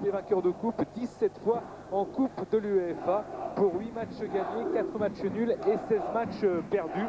été vainqueur de coupe 17 fois en coupe de l'UEFA pour 8 matchs gagnés, 4 matchs nuls et 16 matchs perdus.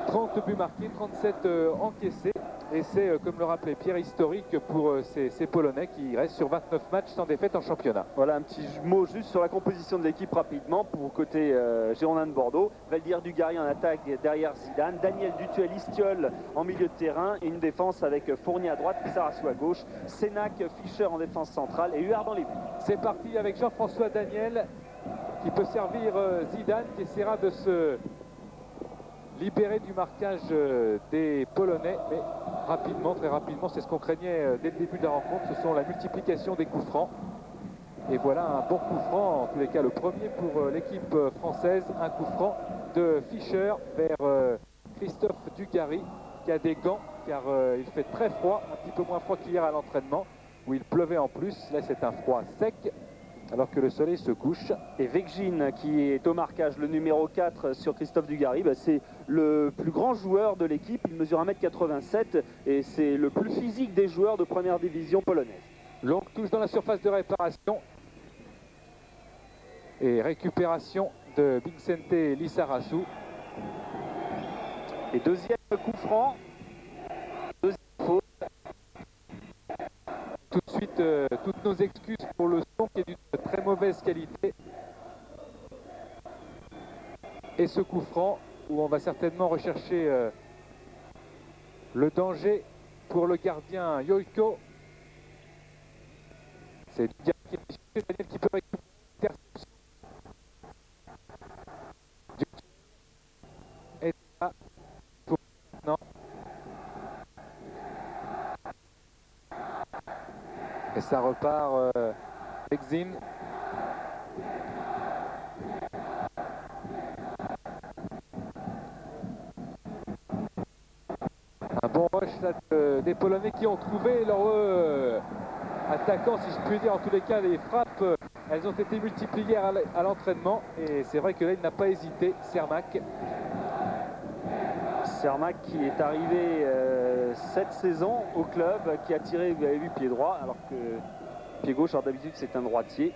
30 buts marqués, 37 encaissés. Et c'est, comme le rappelait Pierre, historique pour ces Polonais qui restent sur 29 matchs sans défaite en championnat. Voilà un petit mot juste sur la composition de l'équipe rapidement pour côté Girondin de Bordeaux. Valdir Dugarry en attaque derrière Zidane, Daniel Dutuel-Istiol en milieu de terrain et une défense avec Fournier à droite, Lizarazu à gauche, Sénac, Fischer en défense centrale et Huard dans les buts. C'est parti avec Jean-François Daniel qui peut servir Zidane qui essaiera de se libéré du marquage des Polonais, mais rapidement, très rapidement, c'est ce qu'on craignait dès le début de la rencontre, ce sont la multiplication des coups francs. Et voilà un bon coup franc, en tous les cas le premier pour l'équipe française, un coup franc de Fischer vers Christophe Dugarry qui a des gants car il fait très froid, un petit peu moins froid qu'hier à l'entraînement où il pleuvait en plus. Là c'est un froid sec alors que le soleil se couche. Et Vekjin qui est au marquage, le numéro 4 sur Christophe Dugarry, c'est le plus grand joueur de l'équipe, il mesure 1m87 et c'est le plus physique des joueurs de première division polonaise. Longue touche dans la surface de réparation et récupération de Vicente Lizarazu. Et deuxième coup franc, deuxième faute. Tout de suite, toutes nos excuses pour le son qui est d'une très mauvaise qualité. Et ce coup franc où on va certainement rechercher le danger pour le gardien Yoiko. C'est Daniel qui peut récupérer l'interception. Et là, pour maintenant. Et ça repart Vekjin. Un bon rush là, des Polonais qui ont trouvé leur attaquant, si je puis dire. En tous les cas, les frappes, elles ont été multipliées à l'entraînement. Et c'est vrai que là, il n'a pas hésité, Cermak. Cermak qui est arrivé cette saison au club, qui a tiré, vous avez vu, pied droit, alors que pied gauche, alors d'habitude c'est un droitier.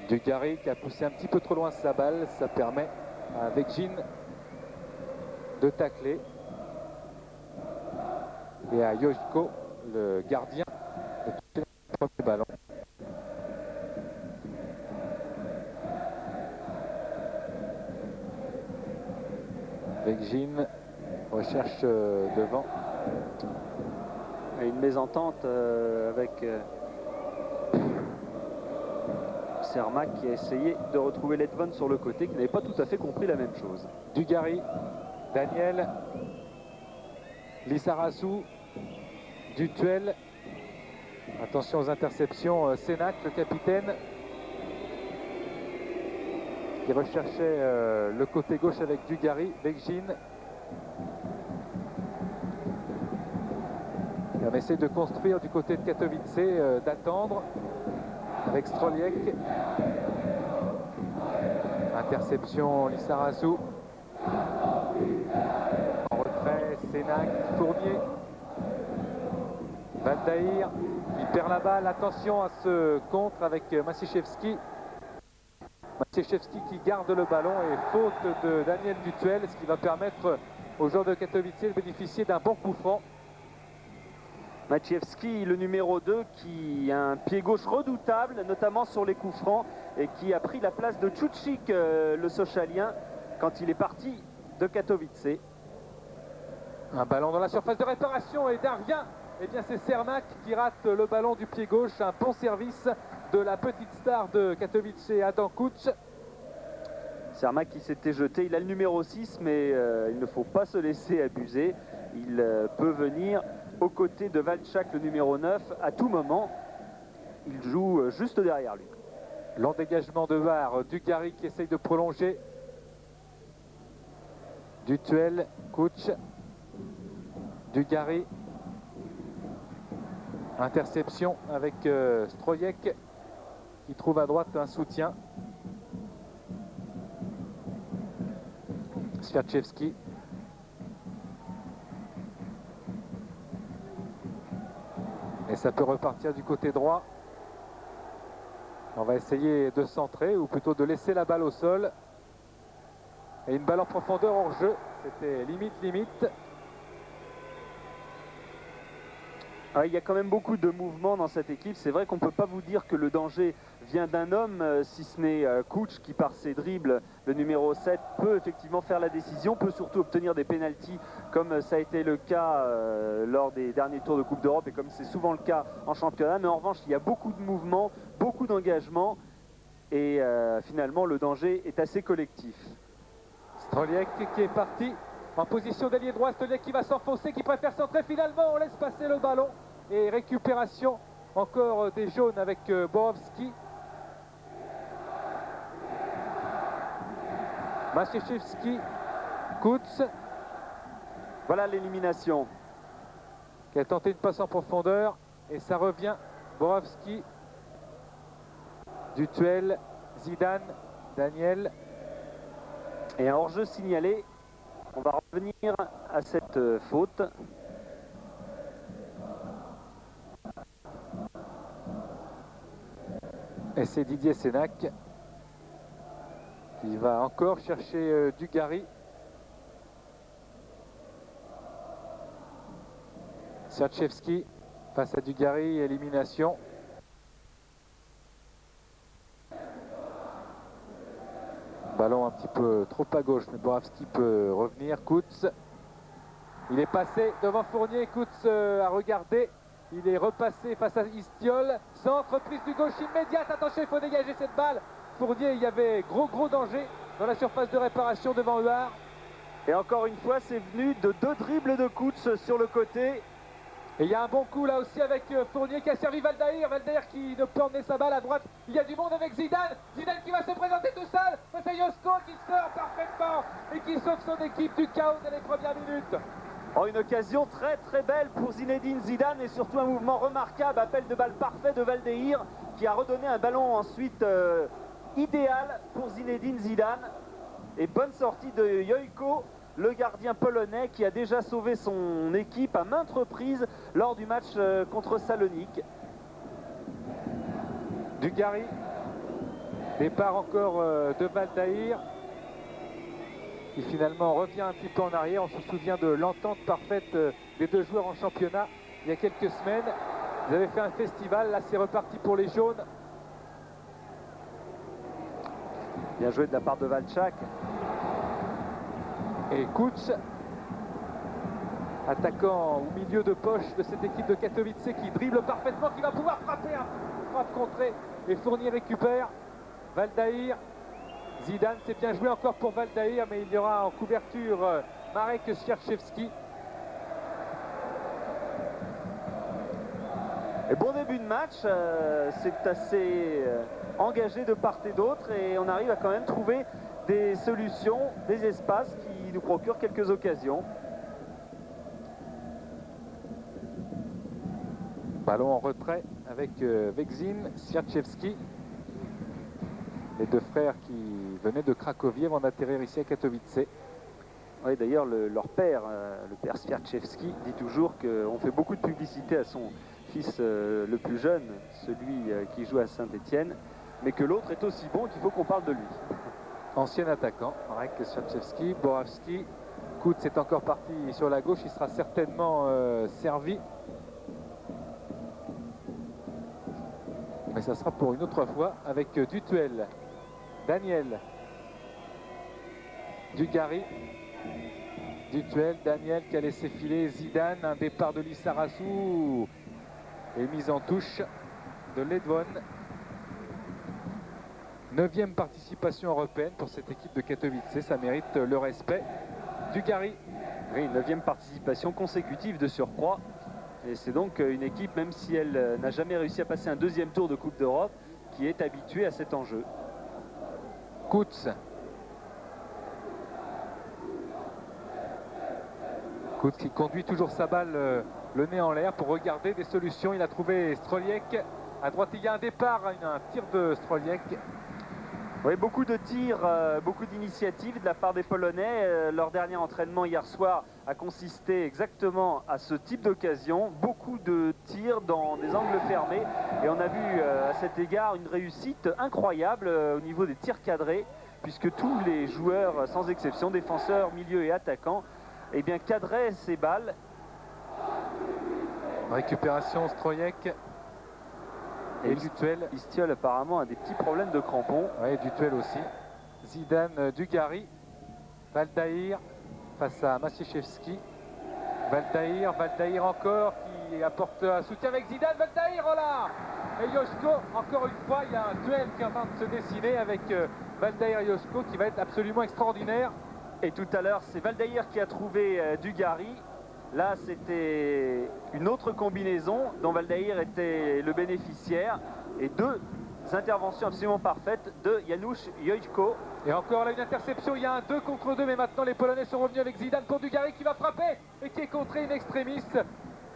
Dugarry qui a poussé un petit peu trop loin sa balle, ça permet à Vekjin de tacler. Et à Yoiko, le gardien, de toucher le premier ballon. Vekjin recherche devant. Et une mésentente avec Cermak qui a essayé de retrouver Ledvon sur le côté, qui n'avait pas tout à fait compris la même chose. Dugarry, Daniel, Lizarazu, Dutuel. Attention aux interceptions, Sénac, le capitaine, qui recherchait le côté gauche avec Dugarry, Vekjin. Et on essaie de construire du côté de Katowice, d'attendre avec Stroliek. Interception Lizarazu. En retrait, Sénac, Fournier. Valdaïr qui perd la balle. Attention à ce contre avec Maciejewski. Maciejewski qui garde le ballon et faute de Daniel Dutuel, ce qui va permettre aux joueurs de Katowice de bénéficier d'un bon coup franc. Maciejewski, le numéro 2, qui a un pied gauche redoutable, notamment sur les coups francs, et qui a pris la place de Tchouchik, le Sochalien, quand il est parti de Katowice. Un ballon dans la surface de réparation et Darvien. Eh bien c'est Cermak qui rate le ballon du pied gauche. Un bon service de la petite star de Katowice, Adam Kuc. Cermak qui s'était jeté, il a le numéro 6, mais il ne faut pas se laisser abuser. Il peut venir aux côtés de Valchak, le numéro 9, à tout moment. Il joue juste derrière lui. Long dégagement de VAR, Dugarry qui essaye de prolonger. Dutuel, Kuc, Dugarry. Interception avec Strojek qui trouve à droite un soutien. Swiaczewski. Et ça peut repartir du côté droit. On va essayer de centrer ou plutôt de laisser la balle au sol. Et une balle en profondeur hors jeu. C'était limite. Ah, il y a quand même beaucoup de mouvements dans cette équipe. C'est vrai qu'on ne peut pas vous dire que le danger vient d'un homme, si ce n'est Kuc qui, par ses dribbles, le numéro 7, peut effectivement faire la décision, peut surtout obtenir des pénaltys, comme ça a été le cas lors des derniers tours de Coupe d'Europe et comme c'est souvent le cas en championnat. Mais en revanche, il y a beaucoup de mouvements, beaucoup d'engagement et finalement, le danger est assez collectif. Stroliek qui est parti en position d'ailier droit. Stroliek qui va s'enfoncer, qui préfère centrer. Finalement, on laisse passer le ballon. Et récupération encore des jaunes avec Borowski. Maciejewski, Kuc. Voilà l'élimination. Qui a tenté une passe en profondeur. Et ça revient. Borowski. Dutuel, Zidane, Daniel. Et un hors-jeu signalé. On va revenir à cette faute. Et c'est Didier Sénac qui va encore chercher Dugarry. Serchevski face à Dugarry, élimination. Ballon un petit peu trop à gauche, mais Borowski peut revenir. Kuc, il est passé devant Fournier. Kuc a regardé. Il est repassé face à Istiol. Centre, prise du gauche immédiate. Attention, il faut dégager cette balle. Fournier, il y avait gros danger dans la surface de réparation devant Huard. Et encore une fois, c'est venu de 2 dribbles de Kuc sur le côté. Et il y a un bon coup là aussi avec Fournier qui a servi Valdaïr. Valdaïr qui ne peut emmener sa balle à droite. Il y a du monde avec Zidane. Zidane qui va se présenter tout seul. C'est Josko qui sort parfaitement et qui sauve son équipe du chaos dès les premières minutes. Oh, une occasion très belle pour Zinedine Zidane et surtout un mouvement remarquable, appel de balle parfait de Valdaïr qui a redonné un ballon ensuite idéal pour Zinedine Zidane. Et bonne sortie de Jojko, le gardien polonais qui a déjà sauvé son équipe à maintes reprises lors du match contre Salonique. Dugarry, départ encore de Valdaïr, qui finalement revient un petit peu en arrière. On se souvient de l'entente parfaite des deux joueurs en championnat il y a quelques semaines. Ils avaient fait un festival, là c'est reparti pour les jaunes. Bien joué de la part de Valchak. Et Kuc, attaquant au milieu de poche de cette équipe de Katowice qui dribble parfaitement, qui va pouvoir frapper. Frappe contrée et Fournier récupère. Valdaïr, Zidane, c'est bien joué encore pour Valdaïr, mais il y aura en couverture Marek Serchevski. Et bon début de match, c'est assez engagé de part et d'autre et on arrive à quand même trouver des solutions, des espaces qui nous procurent quelques occasions. Ballon en retrait avec Vexin, Serchevski. Les deux frères qui venaient de Cracovie avant d'atterrir ici à Katowice. Oui, d'ailleurs, leur père, le père Serchevski, dit toujours qu'on fait beaucoup de publicité à son fils le plus jeune, celui qui joue à Saint-Etienne, mais que l'autre est aussi bon qu'il faut qu'on parle de lui. Ancien attaquant, Marek Serchevski. Borowski, Kuc est encore parti sur la gauche, il sera certainement servi. Mais ça sera pour une autre fois avec Dutuel, Daniel, Dugarry, Dutuel, Daniel qui a laissé filer Zidane, un départ de Lissarassou et mise en touche de Ledvon. 9e participation européenne pour cette équipe de Katowice, ça mérite le respect. Dugarry. Oui, 9e participation consécutive de surcroît. Et c'est donc une équipe, même si elle n'a jamais réussi à passer un 2e tour de Coupe d'Europe, qui est habituée à cet enjeu. Kuc. Kuc qui conduit toujours sa balle le nez en l'air pour regarder des solutions. Il a trouvé Stroliek. À droite, il y a un départ, un tir de Stroliek. Oui, beaucoup de tirs, beaucoup d'initiatives de la part des Polonais. Leur dernier entraînement hier soir a consisté exactement à ce type d'occasion. Beaucoup de tirs. tirs dans des angles fermés. Et on a vu à cet égard une réussite incroyable au niveau des tirs cadrés, puisque tous les joueurs, sans exception, défenseurs, milieux et attaquants, eh bien, cadraient ces balles. Récupération Strojek. Et Dutuel. Istiol apparemment a des petits problèmes de crampons. Oui, Dutuel aussi. Zidane, Dugarry. Valdaïr face à Maciejewski. Valdaïr encore qui apporte un soutien avec Zidane. Valdaïr, oh là! Et Joško, encore une fois, il y a un duel qui est en train de se dessiner avec Valdaïr et Joško qui va être absolument extraordinaire. Et tout à l'heure, c'est Valdaïr qui a trouvé Dugarry. Là, c'était une autre combinaison dont Valdaïr était le bénéficiaire. Et deux interventions absolument parfaites de Janusz Joško. Et encore là, une interception. Il y a un 2 contre 2, mais maintenant les Polonais sont revenus avec Zidane pour Dugarry qui va frapper et qui est contré in extremis.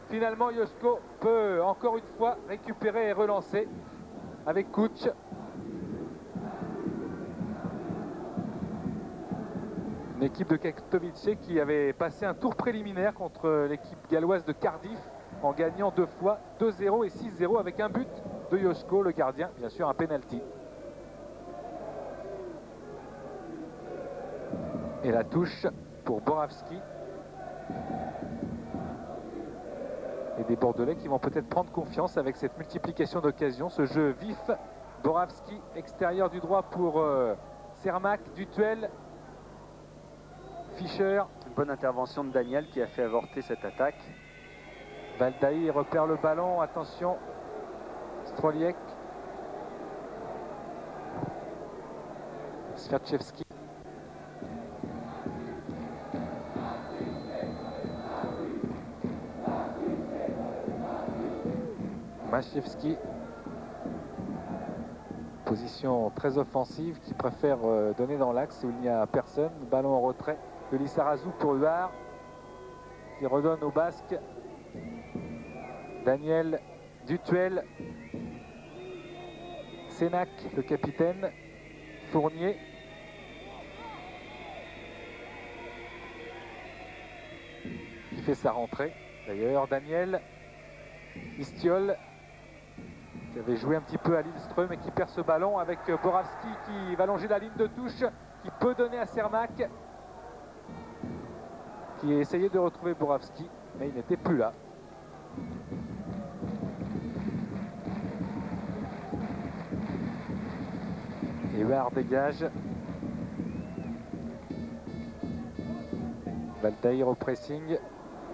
Finalement, Joško peut encore une fois récupérer et relancer avec Kuc. Une équipe de Katowice qui avait passé un tour préliminaire contre l'équipe galloise de Cardiff en gagnant 2 fois 2-0 et 6-0 avec un but de Joško, le gardien, bien sûr un penalty. Et la touche pour Borawski. Et des Bordelais qui vont peut-être prendre confiance avec cette multiplication d'occasions, ce jeu vif. Borawski, extérieur du droit pour Cermak, Dutuel. Fischer. Une bonne intervention de Daniel qui a fait avorter cette attaque. Valdaïr repère le ballon, attention. Strojek. Sviatchevski. Maciejewski. Position très offensive qui préfère donner dans l'axe où il n'y a personne. Ballon en retrait de Lissarazu pour Huard qui redonne au Basque. Daniel, Dutuel, Senac, le capitaine, Fournier. Qui fait sa rentrée. D'ailleurs, Daniel, Istiol, qui avait joué un petit peu à Lillestrøm et qui perd ce ballon avec Borawski qui va longer la ligne de touche, qui peut donner à Cermak, qui a essayé de retrouver Borawski, mais il n'était plus là. Et Huard dégage. Valdaïr au pressing.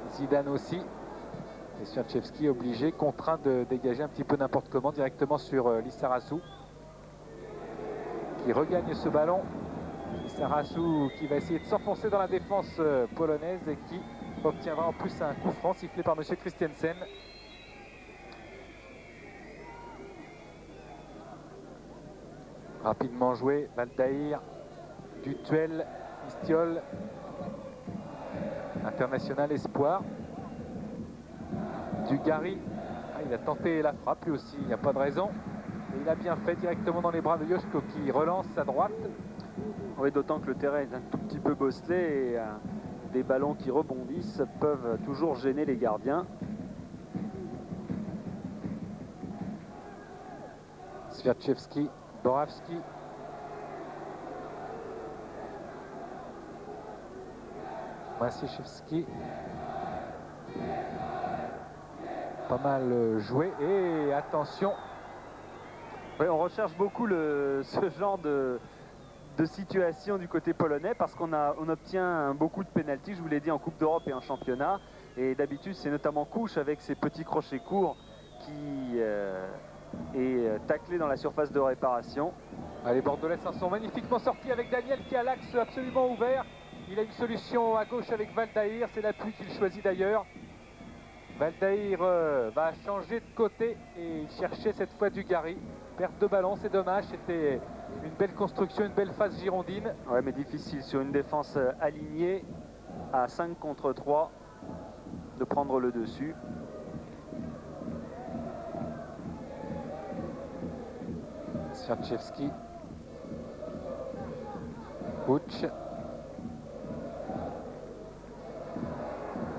Zidane aussi. Et Sviatchevski obligé, contraint de dégager un petit peu n'importe comment directement sur Lissarazu. Qui regagne ce ballon. Lissarazu qui va essayer de s'enfoncer dans la défense polonaise et qui obtiendra en plus un coup franc sifflé par M. Christiansen. Rapidement joué, Valdaïr, Dutuel, Istiol, international espoir. Dugarry, il a tenté la frappe lui aussi, il n'y a pas de raison. Et il a bien fait directement dans les bras de Joško qui relance à droite. Oui, d'autant que le terrain est un tout petit peu bosselé et des ballons qui rebondissent peuvent toujours gêner les gardiens. Sviatchevski, Borawski. Maciejewski. Pas mal joué et attention. Oui, on recherche beaucoup ce genre de situation du côté polonais parce qu'on obtient beaucoup de pénaltys, je vous l'ai dit, en Coupe d'Europe et en championnat. Et d'habitude, c'est notamment Kuc avec ses petits crochets courts qui est taclé dans la surface de réparation. Les Bordelais s'en sont magnifiquement sortis avec Daniel qui a l'axe absolument ouvert. Il a une solution à gauche avec Valdaïr, c'est l'appui qu'il choisit d'ailleurs. Valdaïr va changer de côté et chercher cette fois Dugarry. Perte de ballon, c'est dommage, c'était une belle construction, une belle phase girondine. Ouais, mais difficile sur une défense alignée à 5 contre 3 de prendre le dessus. Sviatchevski. Kuc.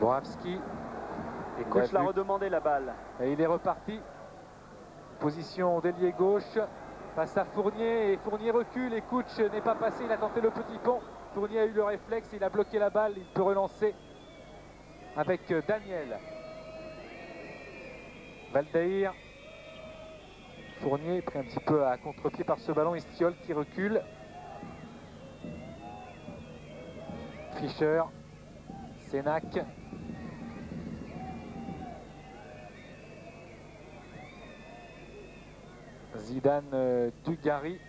Borawski. Et coach l'a redemandé la balle. Et il est reparti. Position d'ailier gauche. Passe à Fournier et Fournier recule et Couch n'est pas passé. Il a tenté le petit pont. Fournier a eu le réflexe. Il a bloqué la balle. Il peut relancer avec Daniel. Valdeir. Fournier est pris un petit peu à contre-pied par ce ballon. Istiol qui recule. Fischer. Sénac. Zidane Dugarry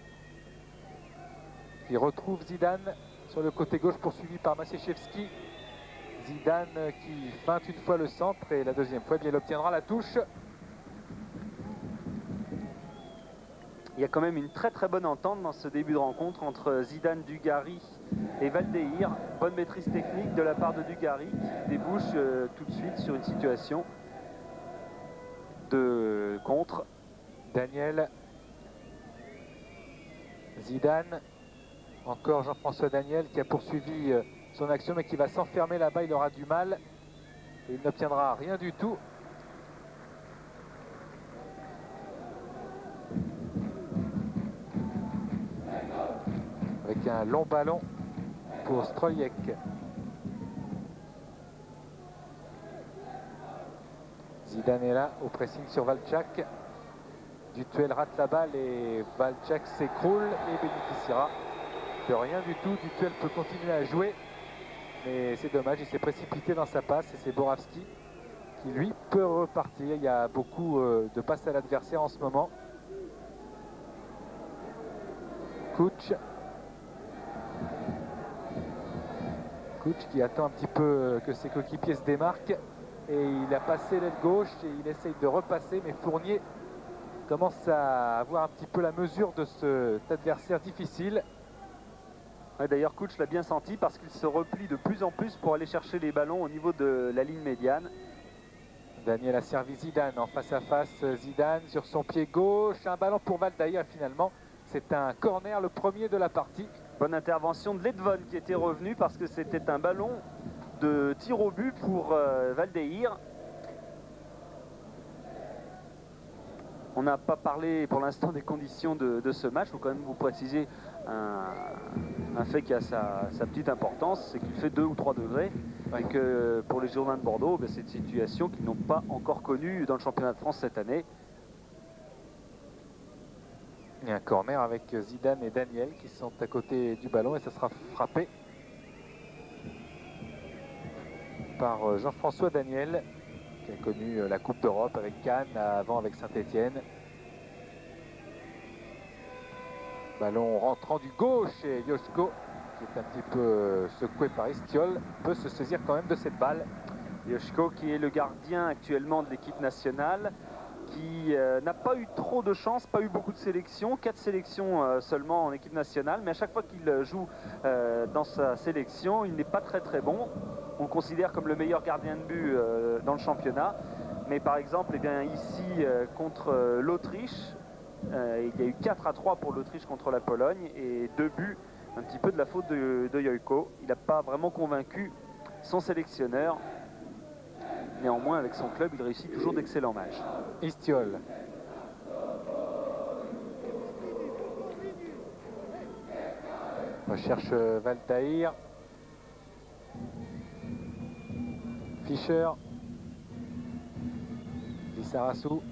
qui retrouve Zidane sur le côté gauche poursuivi par Maciejewski. Zidane qui feinte une fois le centre et la deuxième fois il obtiendra la touche. Il y a quand même une très bonne entente dans ce début de rencontre entre Zidane Dugarry et Valdeir. Bonne maîtrise technique de la part de Dugarry qui débouche tout de suite sur une situation de contre. Daniel, Zidane, encore Jean-François Daniel qui a poursuivi son action mais qui va s'enfermer là-bas, il aura du mal et il n'obtiendra rien du tout. Avec un long ballon pour Strojek. Zidane est là au pressing sur Valchak. Dutuel rate la balle et Valchak s'écroule et bénéficiera de rien du tout. Dutuel peut continuer à jouer, mais c'est dommage, il s'est précipité dans sa passe et c'est Boravski qui lui peut repartir. Il y a beaucoup de passes à l'adversaire en ce moment. Couch qui attend un petit peu que ses coéquipiers se démarquent et il a passé l'aile gauche et il essaye de repasser, mais Fournier commence à avoir un petit peu la mesure de cet adversaire difficile. Ouais, d'ailleurs, Couch l'a bien senti parce qu'il se replie de plus en plus pour aller chercher les ballons au niveau de la ligne médiane. Daniel a servi Zidane en face à face. Zidane sur son pied gauche. Un ballon pour Valdeir finalement. C'est un corner, le premier de la partie. Bonne intervention de Ledvon qui était revenu parce que c'était un ballon de tir au but pour Valdeir. On n'a pas parlé pour l'instant des conditions de ce match. Il faut quand même vous préciser un fait qui a sa petite importance, c'est qu'il fait 2 ou 3 degrés. Et que pour les Girondins de Bordeaux, c'est une situation qu'ils n'ont pas encore connue dans le championnat de France cette année. Il y a un corner avec Zidane et Daniel qui sont à côté du ballon et ça sera frappé par Jean-François Daniel, qui a connu la Coupe d'Europe avec Cannes, avant avec Saint-Etienne. Ballon rentrant du gauche et Joško, qui est un petit peu secoué par Istiol, peut se saisir quand même de cette balle. Joško qui est le gardien actuellement de l'équipe nationale, qui n'a pas eu trop de chance, pas eu beaucoup de sélections, 4 sélections seulement en équipe nationale, mais à chaque fois qu'il joue dans sa sélection, il n'est pas très bon. On le considère comme le meilleur gardien de but dans le championnat. Mais par exemple, eh bien, ici, contre l'Autriche, il y a eu 4-3 pour l'Autriche contre la Pologne et 2 buts, un petit peu de la faute de Joško. Il n'a pas vraiment convaincu son sélectionneur. Néanmoins, avec son club, il réussit toujours d'excellents matchs. Istiol. Recherche Valdeir. Fischer. Lissarassou.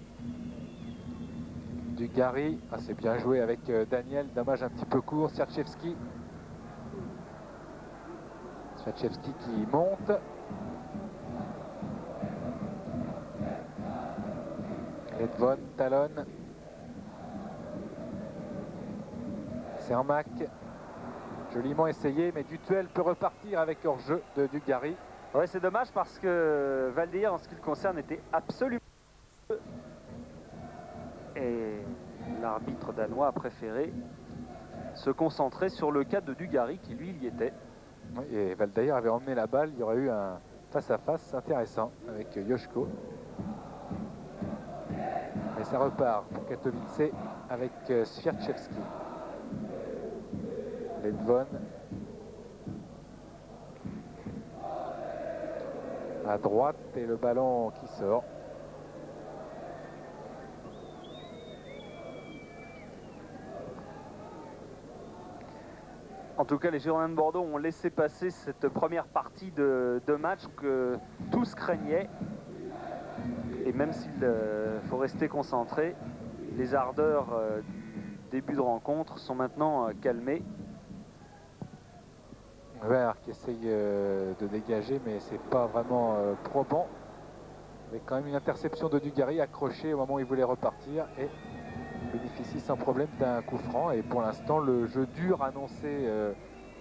Dugarry. Ah, c'est bien joué avec Daniel. Dommage un petit peu court. Serchevski. Serchevski qui monte. Ledvon talonne. Cermak. Joliment essayé, mais Dutuel peut repartir avec hors-jeu de Dugarry. Ouais, c'est dommage parce que Valdeir, en ce qui le concerne, était absolument... Et l'arbitre danois a préféré se concentrer sur le cas de Dugarry, qui lui, il y était. Oui, et Valdeir avait emmené la balle, il y aurait eu un face-à-face intéressant avec Joško. Et ça repart pour Katowice avec Swiatkowski. Ledvon. à droite et le ballon qui sort. En tout cas, les Girondins de Bordeaux ont laissé passer cette première partie de match que tous craignaient. Et même s'il faut rester concentré, les ardeurs du début de rencontre sont maintenant calmées. Vert qui essaye de dégager, mais c'est pas vraiment probant. Avec quand même une interception de Dugarry accrochée au moment où il voulait repartir et bénéficie sans problème d'un coup franc. Et pour l'instant, le jeu dur annoncé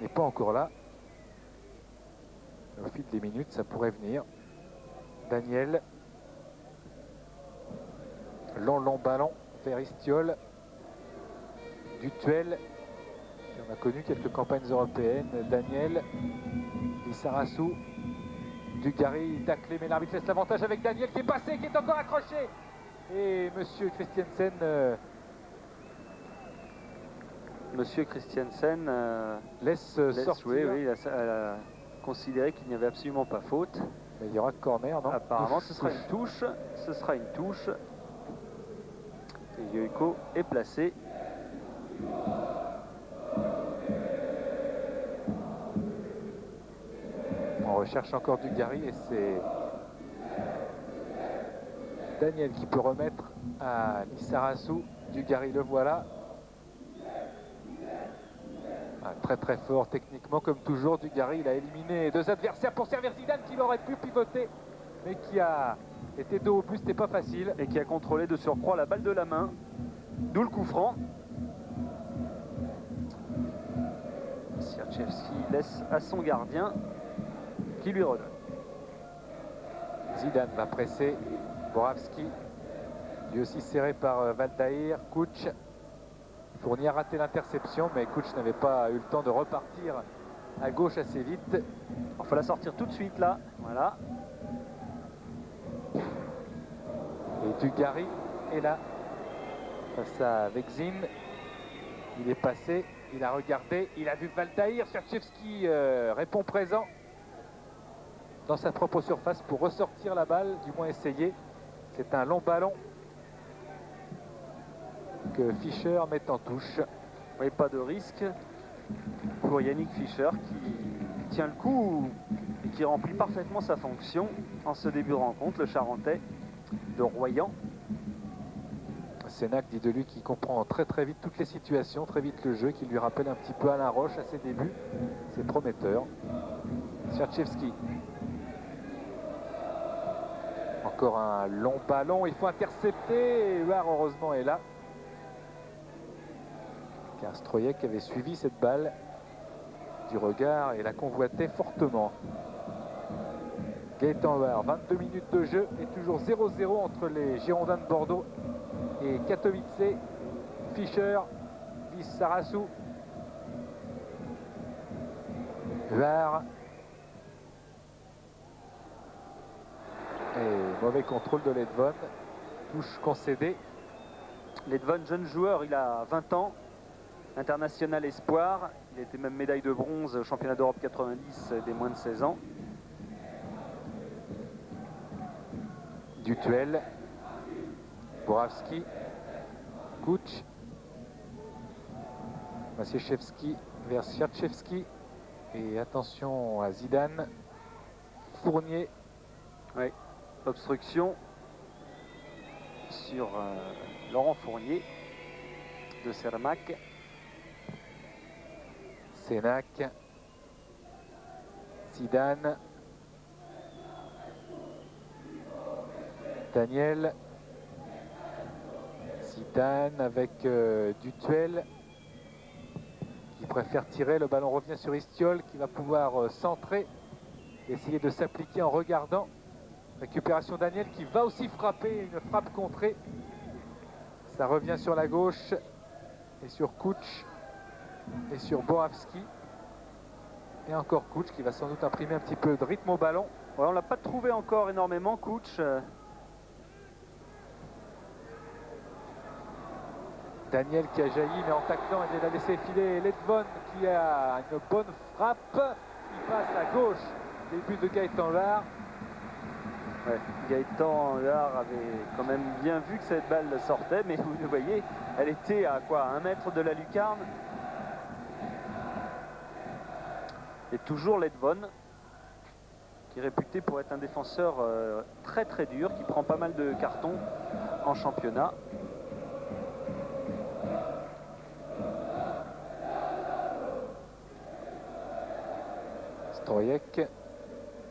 n'est pas encore là. Au fil des minutes, ça pourrait venir. Daniel. Long ballon vers Istiol. Dutuel. On a connu quelques campagnes européennes. Daniel. Lissarassou. Dugarry taclé, mais l'arbitre laisse l'avantage avec Daniel qui est passé, qui est encore accroché. Et Monsieur Christiansen. Monsieur Christiansen laisse sortir. Oui, il a considéré qu'il n'y avait absolument pas faute. Mais il y aura corner, non? Apparemment, ce sera une touche. Ce sera une touche. Et Yoiko est placé. On recherche encore Dugarry et c'est Daniel qui peut remettre à Lissarassou. Dugarry, le voilà. Très fort techniquement comme toujours. Dugarry, il a éliminé deux adversaires pour servir Zidane qui aurait pu pivoter mais qui a été dos au but, c'était pas facile. Et qui a contrôlé de surcroît la balle de la main. D'où le coup franc. Sierczewski laisse à son gardien qui lui redonne. Zidane va presser. Borawski, lui aussi serré par Valdaïr. Kuch. Fournier a raté l'interception, mais Kuch n'avait pas eu le temps de repartir à gauche assez vite. Il faut la sortir tout de suite là. Voilà. Et Dugarry est là. Face à Vexin. Il est passé, il a regardé, il a vu Valdaïr. Sierczewski répond présent dans sa propre surface pour ressortir la balle, du moins essayer. C'est un long ballon que Fischer met en touche. Oui, pas de risque pour Yannick Fischer qui tient le coup et qui remplit parfaitement sa fonction en ce début de rencontre, le Charentais de Royan. Sénac dit de lui qu'il comprend très vite toutes les situations, très vite le jeu, qui lui rappelle un petit peu Alain Roche à ses débuts. C'est prometteur. Sierczewski. Encore un long ballon, il faut intercepter. Et Huard heureusement est là. Car Stroyek avait suivi cette balle du regard et la convoitait fortement. Gaëtan Huard, 22 minutes de jeu et toujours 0-0 entre les Girondins de Bordeaux et Katowice. Fischer, Lissarassou, Huard. Et mauvais contrôle de Ledvon. Touche concédée. Ledvon, jeune joueur, il a 20 ans. International espoir. Il a été même médaille de bronze au championnat d'Europe 90 des moins de 16 ans. Dutuel. Borawski. Kuch. Masieszewski vers Sierczewski. Et attention à Zidane. Fournier. Oui, obstruction sur Laurent Fournier de Cermak. Sénac. Zidane. Daniel. Zidane avec Dutuel qui préfère tirer. Le ballon revient sur Istiol qui va pouvoir centrer, essayer de s'appliquer en regardant. Récupération Daniel qui va aussi frapper, une frappe contrée. Ça revient sur la gauche et sur Kuch et sur Borawski. Et encore Kuch qui va sans doute imprimer un petit peu de rythme au ballon. Ouais, on ne l'a pas trouvé encore énormément, Kuch. Daniel qui a jailli, mais en taclant, il a laissé filer Ledvon qui a une bonne frappe. Il passe à gauche. Début de Gaëtan Huard. Ouais, Gaëtan Huard avait quand même bien vu que cette balle sortait, mais vous le voyez, elle était à quoi, 1 mètre de la lucarne. Et toujours Ledvon, qui est réputé pour être un défenseur très très dur, qui prend pas mal de cartons en championnat. Strojek,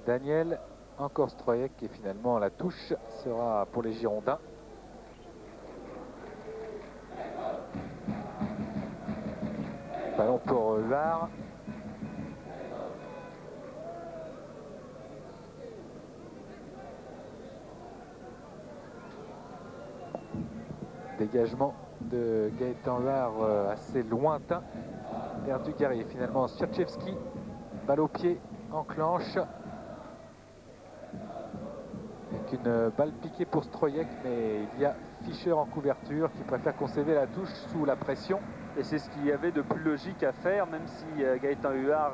Daniel, encore Strojek et finalement la touche sera pour les Girondins. Ballon pour Huard. Dégagement de Gaëtan Huard assez lointain vers Dugarry. Et finalement Swiatczewski, balle au pied, enclenche. Avec une balle piquée pour Strojek, mais il y a Fischer en couverture qui préfère conserver la touche sous la pression. Et c'est ce qu'il y avait de plus logique à faire, même si Gaëtan Huard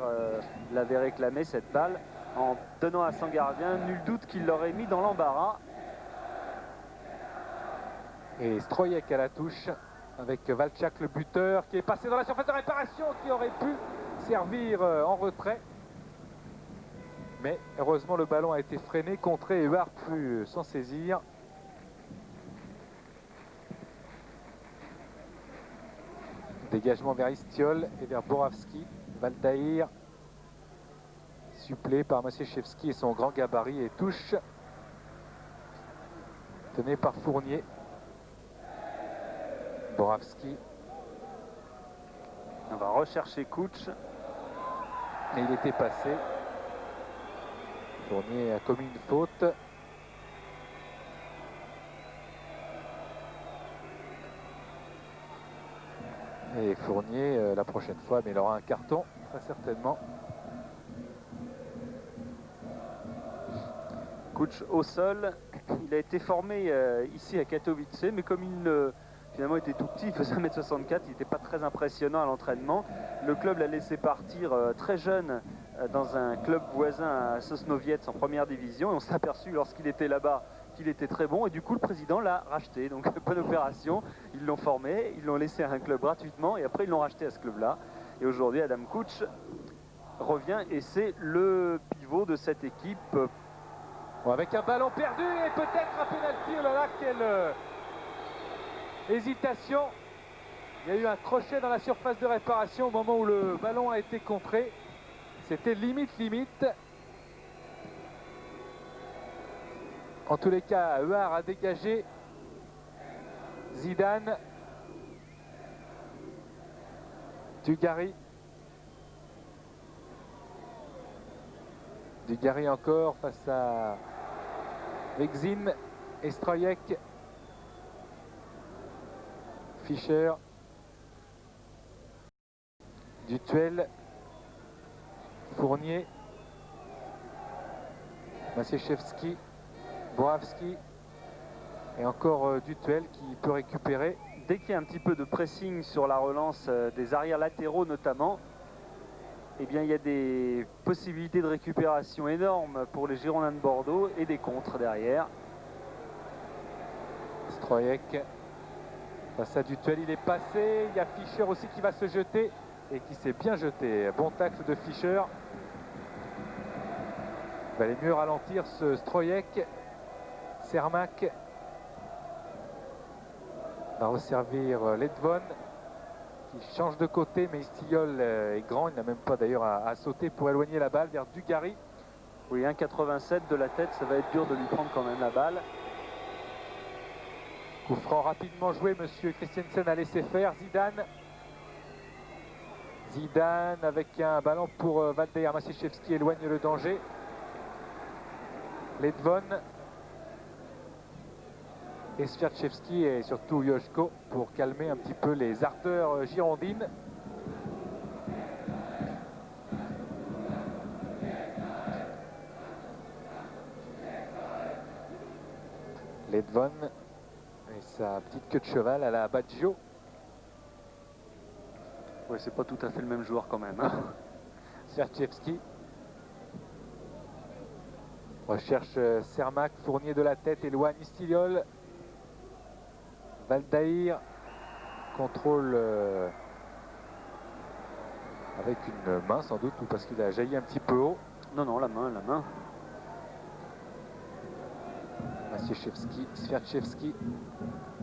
l'avait réclamé, cette balle, en donnant à son gardien, nul doute qu'il l'aurait mis dans l'embarras. Et Strojek à la touche, avec Valchak le buteur, qui est passé dans la surface de réparation, qui aurait pu servir en retrait. Mais heureusement, le ballon a été freiné, contré, et Huard pu s'en saisir. Dégagement vers Istiol et vers Borawski. Valdaïr, supplé par Maciejewski et son grand gabarit, et touche. Tenue par Fournier. Borawski. On va rechercher Kuch. Et il était passé. Fournier a commis une faute. Et Fournier, la prochaine fois, mais il aura un carton, très certainement. Kuch au sol. Il a été formé ici à Katowice, mais comme il finalement était tout petit, il faisait 1m64, il n'était pas très impressionnant à l'entraînement. Le club l'a laissé partir très jeune dans un club voisin à Sosnowiec en première division, et on s'est aperçu lorsqu'il était là-bas qu'il était très bon, et du coup le président l'a racheté. Donc bonne opération, ils l'ont formé, ils l'ont laissé à un club gratuitement, et après ils l'ont racheté à ce club-là. Et aujourd'hui Adam Kuch revient, et c'est le pivot de cette équipe. Bon, avec un ballon perdu et peut-être un pénalty. Oh là là, quelle hésitation. Il y a eu un crochet dans la surface de réparation au moment où le ballon a été contré. C'était limite. En tous les cas, Huard a dégagé. Zidane. Dugarry. Dugarry encore face à Vexin et Strojek. Fischer. Dutuel. Fournier. Maciejewski. Borawski. Et encore Dutuel qui peut récupérer. Dès qu'il y a un petit peu de pressing sur la relance des arrières latéraux notamment, eh bien, il y a des possibilités de récupération énormes pour les Girondins de Bordeaux et des contres derrière. Strojek face à Dutuel, il est passé. Il y a Fischer aussi qui va se jeter et qui s'est bien jeté. Bon tacle de Fischer. Il valait mieux ralentir ce Strojek. Cermak va resservir Ledvon qui change de côté, mais Istiol est grand, il n'a même pas d'ailleurs à sauter pour éloigner la balle vers Dugarry. Oui, 1,87 de la tête, ça va être dur de lui prendre quand même la balle. Coup franc rapidement joué, monsieur Christiansen a laissé faire. Zidane avec un ballon pour Valdaïr. Maciejewski éloigne le danger. Ledvon et Swiatczewski et surtout Joško pour calmer un petit peu les ardeurs girondines. Ledvon et sa petite queue de cheval à la Baggio. Oui, c'est pas tout à fait le même joueur quand même. Hein. Swiatczewski. Recherche Cermak, Fournier de la tête, éloigne Istigliol. Valdaïr contrôle avec une main sans doute, ou parce qu'il a jailli un petit peu haut. Non, non, la main, la main. Maciejewski, Swiaczewski.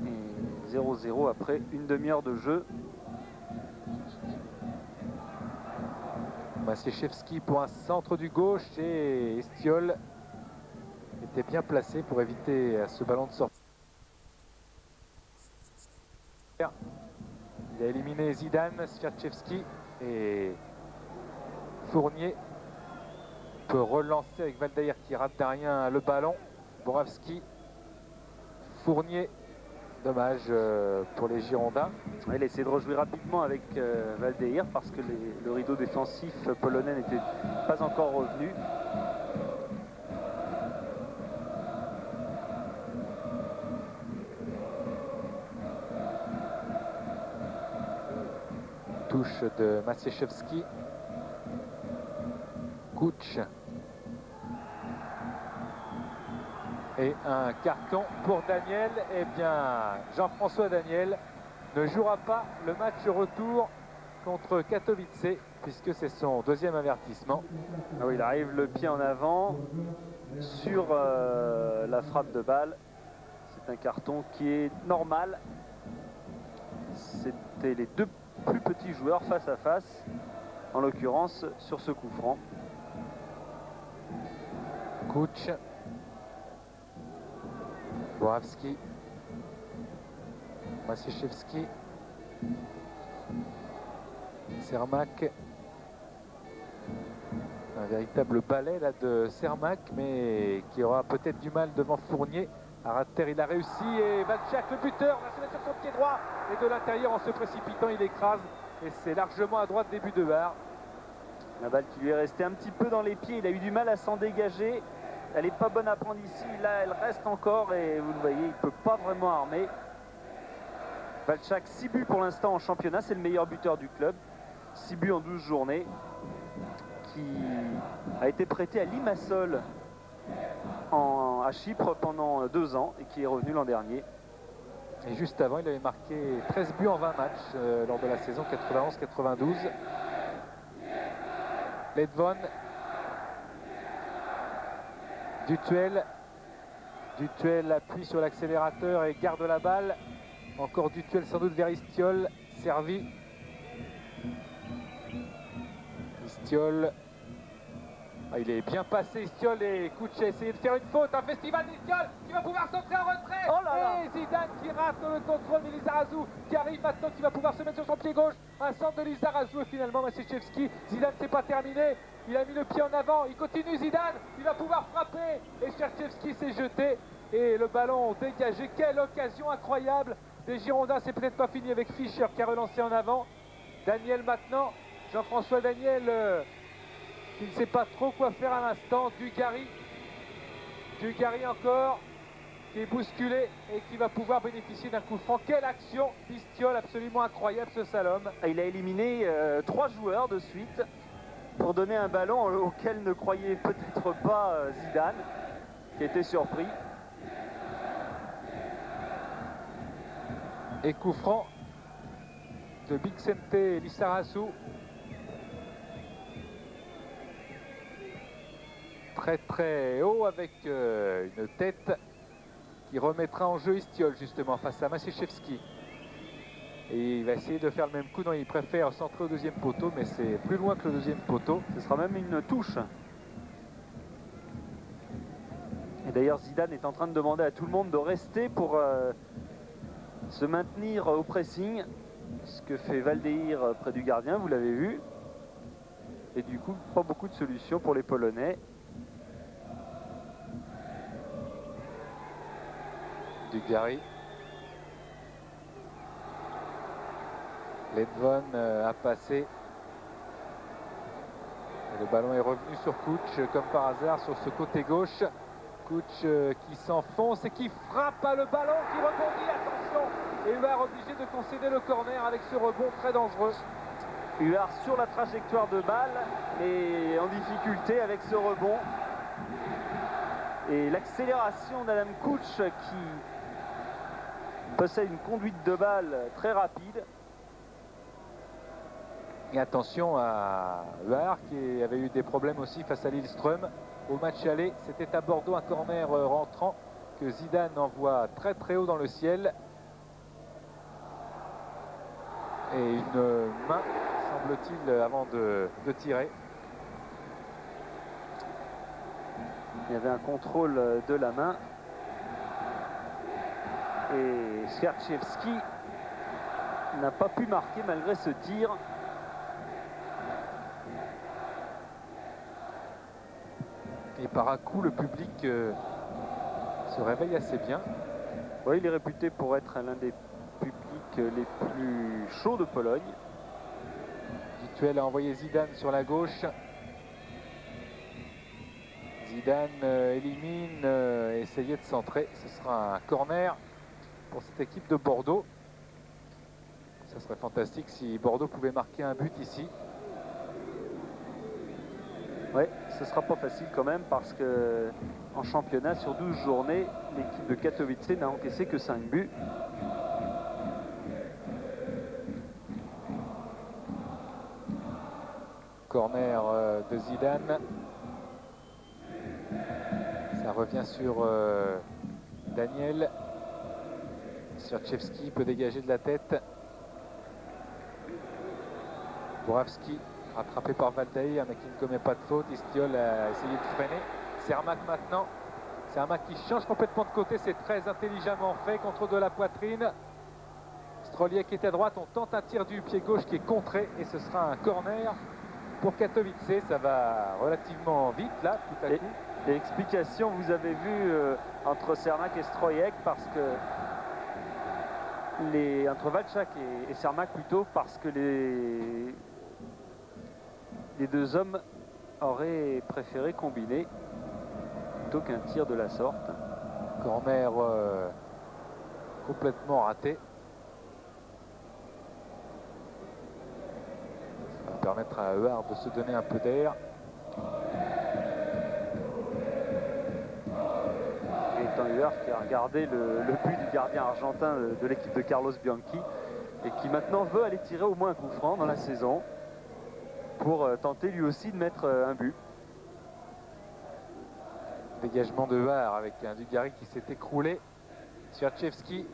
Et 0-0 après une demi-heure de jeu. Maciejewski pour un centre du gauche et Estiol était bien placé pour éviter ce ballon de sortie. Il a éliminé Zidane, Swiaczewski et Fournier peut relancer avec Valdaïr qui rate derrière le ballon. Borawski, Fournier, dommage pour les Girondins. Il a essayé de rejouer rapidement avec Valdaïr parce que le rideau défensif polonais n'était pas encore revenu. Touche de Maciejewski. Kucz. Et un carton pour Daniel. Eh bien, Jean-François Daniel ne jouera pas le match retour contre Katowice puisque c'est son deuxième avertissement. Ah oui, il arrive le pied en avant sur la frappe de balle. C'est un carton qui est normal. C'était les deux plus petits joueurs face à face, en l'occurrence sur ce coup franc. Kucz. Borawski, Maciejewski, Cermak, un véritable balai là de Cermak, mais qui aura peut-être du mal devant Fournier. À ras de terre, il a réussi et Valchak, le buteur, va se mettre sur son pied droit et de l'intérieur en se précipitant, il écrase et c'est largement à droite début de barre. La balle qui lui est restée un petit peu dans les pieds, il a eu du mal à s'en dégager. Elle n'est pas bonne à prendre ici, là elle reste encore et vous le voyez, il ne peut pas vraiment armer. Valchak, 6 buts pour l'instant en championnat, c'est le meilleur buteur du club. 6 buts en 12 journées, qui a été prêté à Limassol à Chypre pendant 2 ans et qui est revenu l'an dernier. Et juste avant, il avait marqué 13 buts en 20 matchs lors de la saison 91-92. Ledvon. Dutuel appuie sur l'accélérateur et garde la balle. Encore Dutuel sans doute vers Istiol. Servi. Istiol. Ah, il est bien passé Istiol et Kucz a essayé de faire une faute. Un festival d'Istiol qui va pouvoir centrer en retrait. Oh là là. Et Zidane qui rate le contrôle de Lizarazu qui arrive maintenant, qui va pouvoir se mettre sur son pied gauche. Un centre de Lizarazu et finalement Maciejewski. Zidane c'est pas terminé. Il a mis le pied en avant, il continue Zidane, il va pouvoir frapper et Swiaczewski s'est jeté et le ballon dégagé. Quelle occasion incroyable des Girondins, c'est peut-être pas fini avec Fischer qui a relancé en avant. Daniel maintenant, Jean-François Daniel qui ne sait pas trop quoi faire à l'instant. Dugarry encore qui est bousculé et qui va pouvoir bénéficier d'un coup franc. Quelle action d'Istiol, absolument incroyable ce slalom. Il a éliminé 3 joueurs de suite pour donner un ballon auquel ne croyait peut-être pas Zidane, qui était surpris. Et coup franc de Bixente Lizarazu. Très très haut avec une tête qui remettra en jeu Istiol justement face à Maciejewski. Et il va essayer de faire le même coup. Non, il préfère centrer au deuxième poteau, mais c'est plus loin que le deuxième poteau. Ce sera même une touche. Et d'ailleurs, Zidane est en train de demander à tout le monde de rester pour se maintenir au pressing. Ce que fait Valdaïr près du gardien, vous l'avez vu. Et du coup, pas beaucoup de solutions pour les Polonais. Dugarry. Ledvon a passé. Et le ballon est revenu sur Kucz comme par hasard sur ce côté gauche. Kucz qui s'enfonce et qui frappe à le ballon qui rebondit, attention. Et Huard obligé de concéder le corner avec ce rebond très dangereux. Huard sur la trajectoire de balle et en difficulté avec ce rebond. Et l'accélération d'Adam Kutsch qui possède une conduite de balle très rapide. Et attention à Huard qui avait eu des problèmes aussi face à Lillestrøm au match aller. C'était à Bordeaux, un corner rentrant que Zidane envoie très très haut dans le ciel. Et une main, semble-t-il, avant de tirer. Il y avait un contrôle de la main. Et Swiatkowski n'a pas pu marquer malgré ce tir. Et par un coup, le public se réveille assez bien. Oui, il est réputé pour être l'un des publics les plus chauds de Pologne. Dutuel a envoyé Zidane sur la gauche. Zidane élimine, essayait de centrer. Ce sera un corner pour cette équipe de Bordeaux. Ça serait fantastique si Bordeaux pouvait marquer un but ici. Oui, ce sera pas facile quand même parce que en championnat, sur 12 journées, l'équipe de Katowice n'a encaissé que 5 buts. Corner de Zidane. Ça revient sur Daniel. Swiatkowski peut dégager de la tête. Borawski rattrapé par Valdaïr, mais qui ne commet pas de faute. Istiol a essayé de freiner. Cermak maintenant. Cermak qui change complètement de côté. C'est très intelligemment fait. Contrôle de la poitrine. Stroliek qui est à droite. On tente un tir du pied gauche qui est contré. Et ce sera un corner pour Katowice. Ça va relativement vite là, tout à coup. Et l'explication, vous avez vu, entre Cermak et Strojek, parce que entre Valchak et Cermak plutôt, parce que les deux hommes auraient préféré combiner plutôt qu'un tir de la sorte. Corner complètement raté. Ça va permettre à Huard de se donner un peu d'air. Huard qui a regardé le but du gardien argentin de l'équipe de Carlos Bianchi et qui maintenant veut aller tirer au moins un coup franc dans la saison pour tenter lui aussi de mettre un but. Dégagement de Huard avec un Dugarry qui s'est écroulé. Swiatkowski.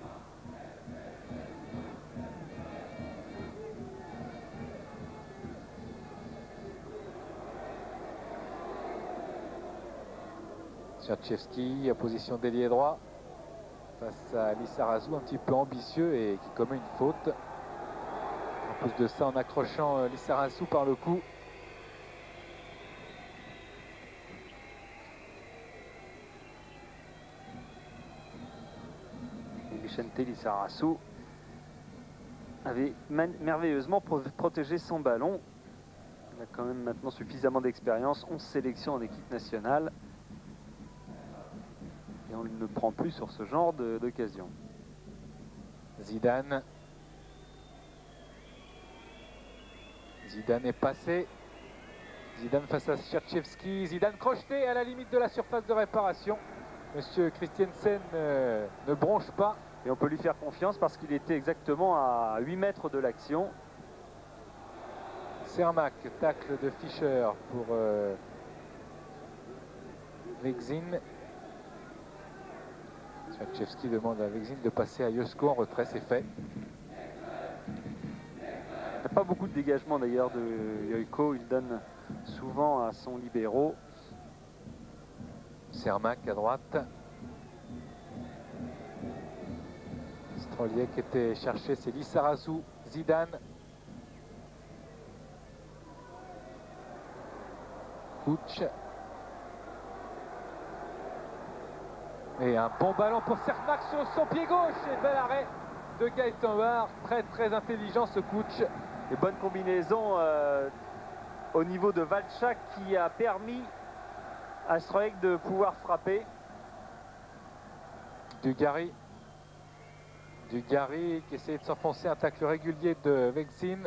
Swiatkowski, position d'ailier droit face à Lissarazu, un petit peu ambitieux et qui commet une faute. En plus de ça, en accrochant Lissarazu par le cou. Vicente Lissarazu avait merveilleusement protégé son ballon. Il a quand même maintenant suffisamment d'expérience, 11 sélections en équipe nationale. Et on ne prend plus sur ce genre d'occasion. Zidane. Zidane est passé. Zidane face à Swiatkowski. Zidane crocheté à la limite de la surface de réparation. Monsieur Christiansen ne bronche pas. Et on peut lui faire confiance parce qu'il était exactement à 8 mètres de l'action. Cermak, tacle de Fischer pour Vexin. Swiatkowski demande à Vexin de passer à Josko en retrait, c'est fait. Il n'y a pas beaucoup de dégagement d'ailleurs de Joiko, il donne souvent à son libéraux. Cermak à droite. Stroliek était cherché, c'est Lissarazu, Zidane. Kutsch. Et un bon ballon pour Cermak sur son pied gauche. Et bel arrêt de Gaëtan Huard. Très très intelligent ce Kutsch. Et bonne combinaison au niveau de Valchak qui a permis à Strojek de pouvoir frapper. Dugarry qui essaie de s'enfoncer, un tacle régulier de Vexin.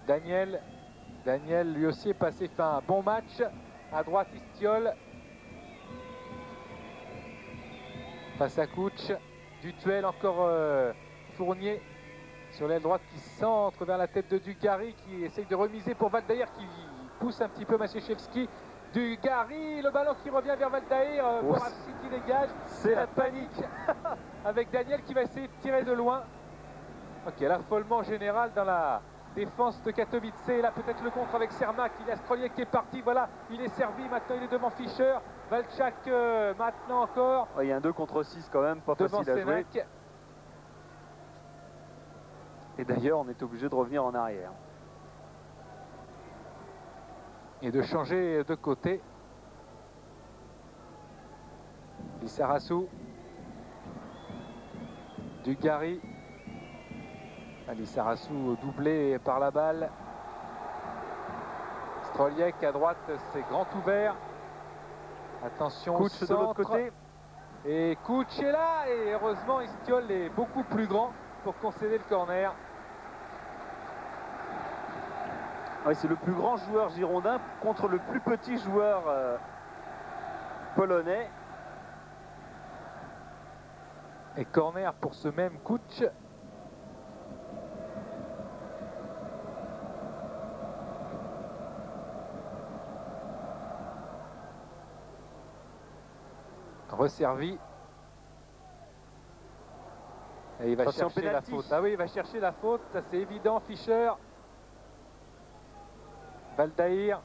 Daniel lui aussi est passé, fait un bon match. À droite Istiol. Face à Couch. Dutuel, encore Fournier sur l'aile droite qui centre vers la tête de Dugarry, qui essaye de remiser pour Valdaïr, qui pousse un petit peu Maciejewski. Dugarry, le ballon qui revient vers Valdaïr, Boravski qui dégage. C'est la panique avec Daniel qui va essayer de tirer de loin. Ok, l'affolement général dans la défense de Katowice. Et là peut-être le contre avec Cermak. Il y a Stroliek qui est parti. Voilà, il est servi. Maintenant il est devant Fischer. Valchak maintenant encore. Il y a un 2 contre 6 quand même, pas devant facile à jouer. Sénac. Et d'ailleurs, on est obligé de revenir en arrière. Et de changer de côté. Lissarassou. Dugarry. Lissarassou doublé par la balle. Stroliek à droite, c'est grand ouvert. Attention, Couch de l'autre côté. Et Couch est là. Et heureusement, Istiol est beaucoup plus grand pour concéder le corner. Ouais, c'est le plus grand joueur girondin contre le plus petit joueur polonais. Et corner pour ce même Couch. Resservi. Et il va chercher la faute. Ah oui, il va chercher la faute, ça c'est évident. Fischer. Valdaïr.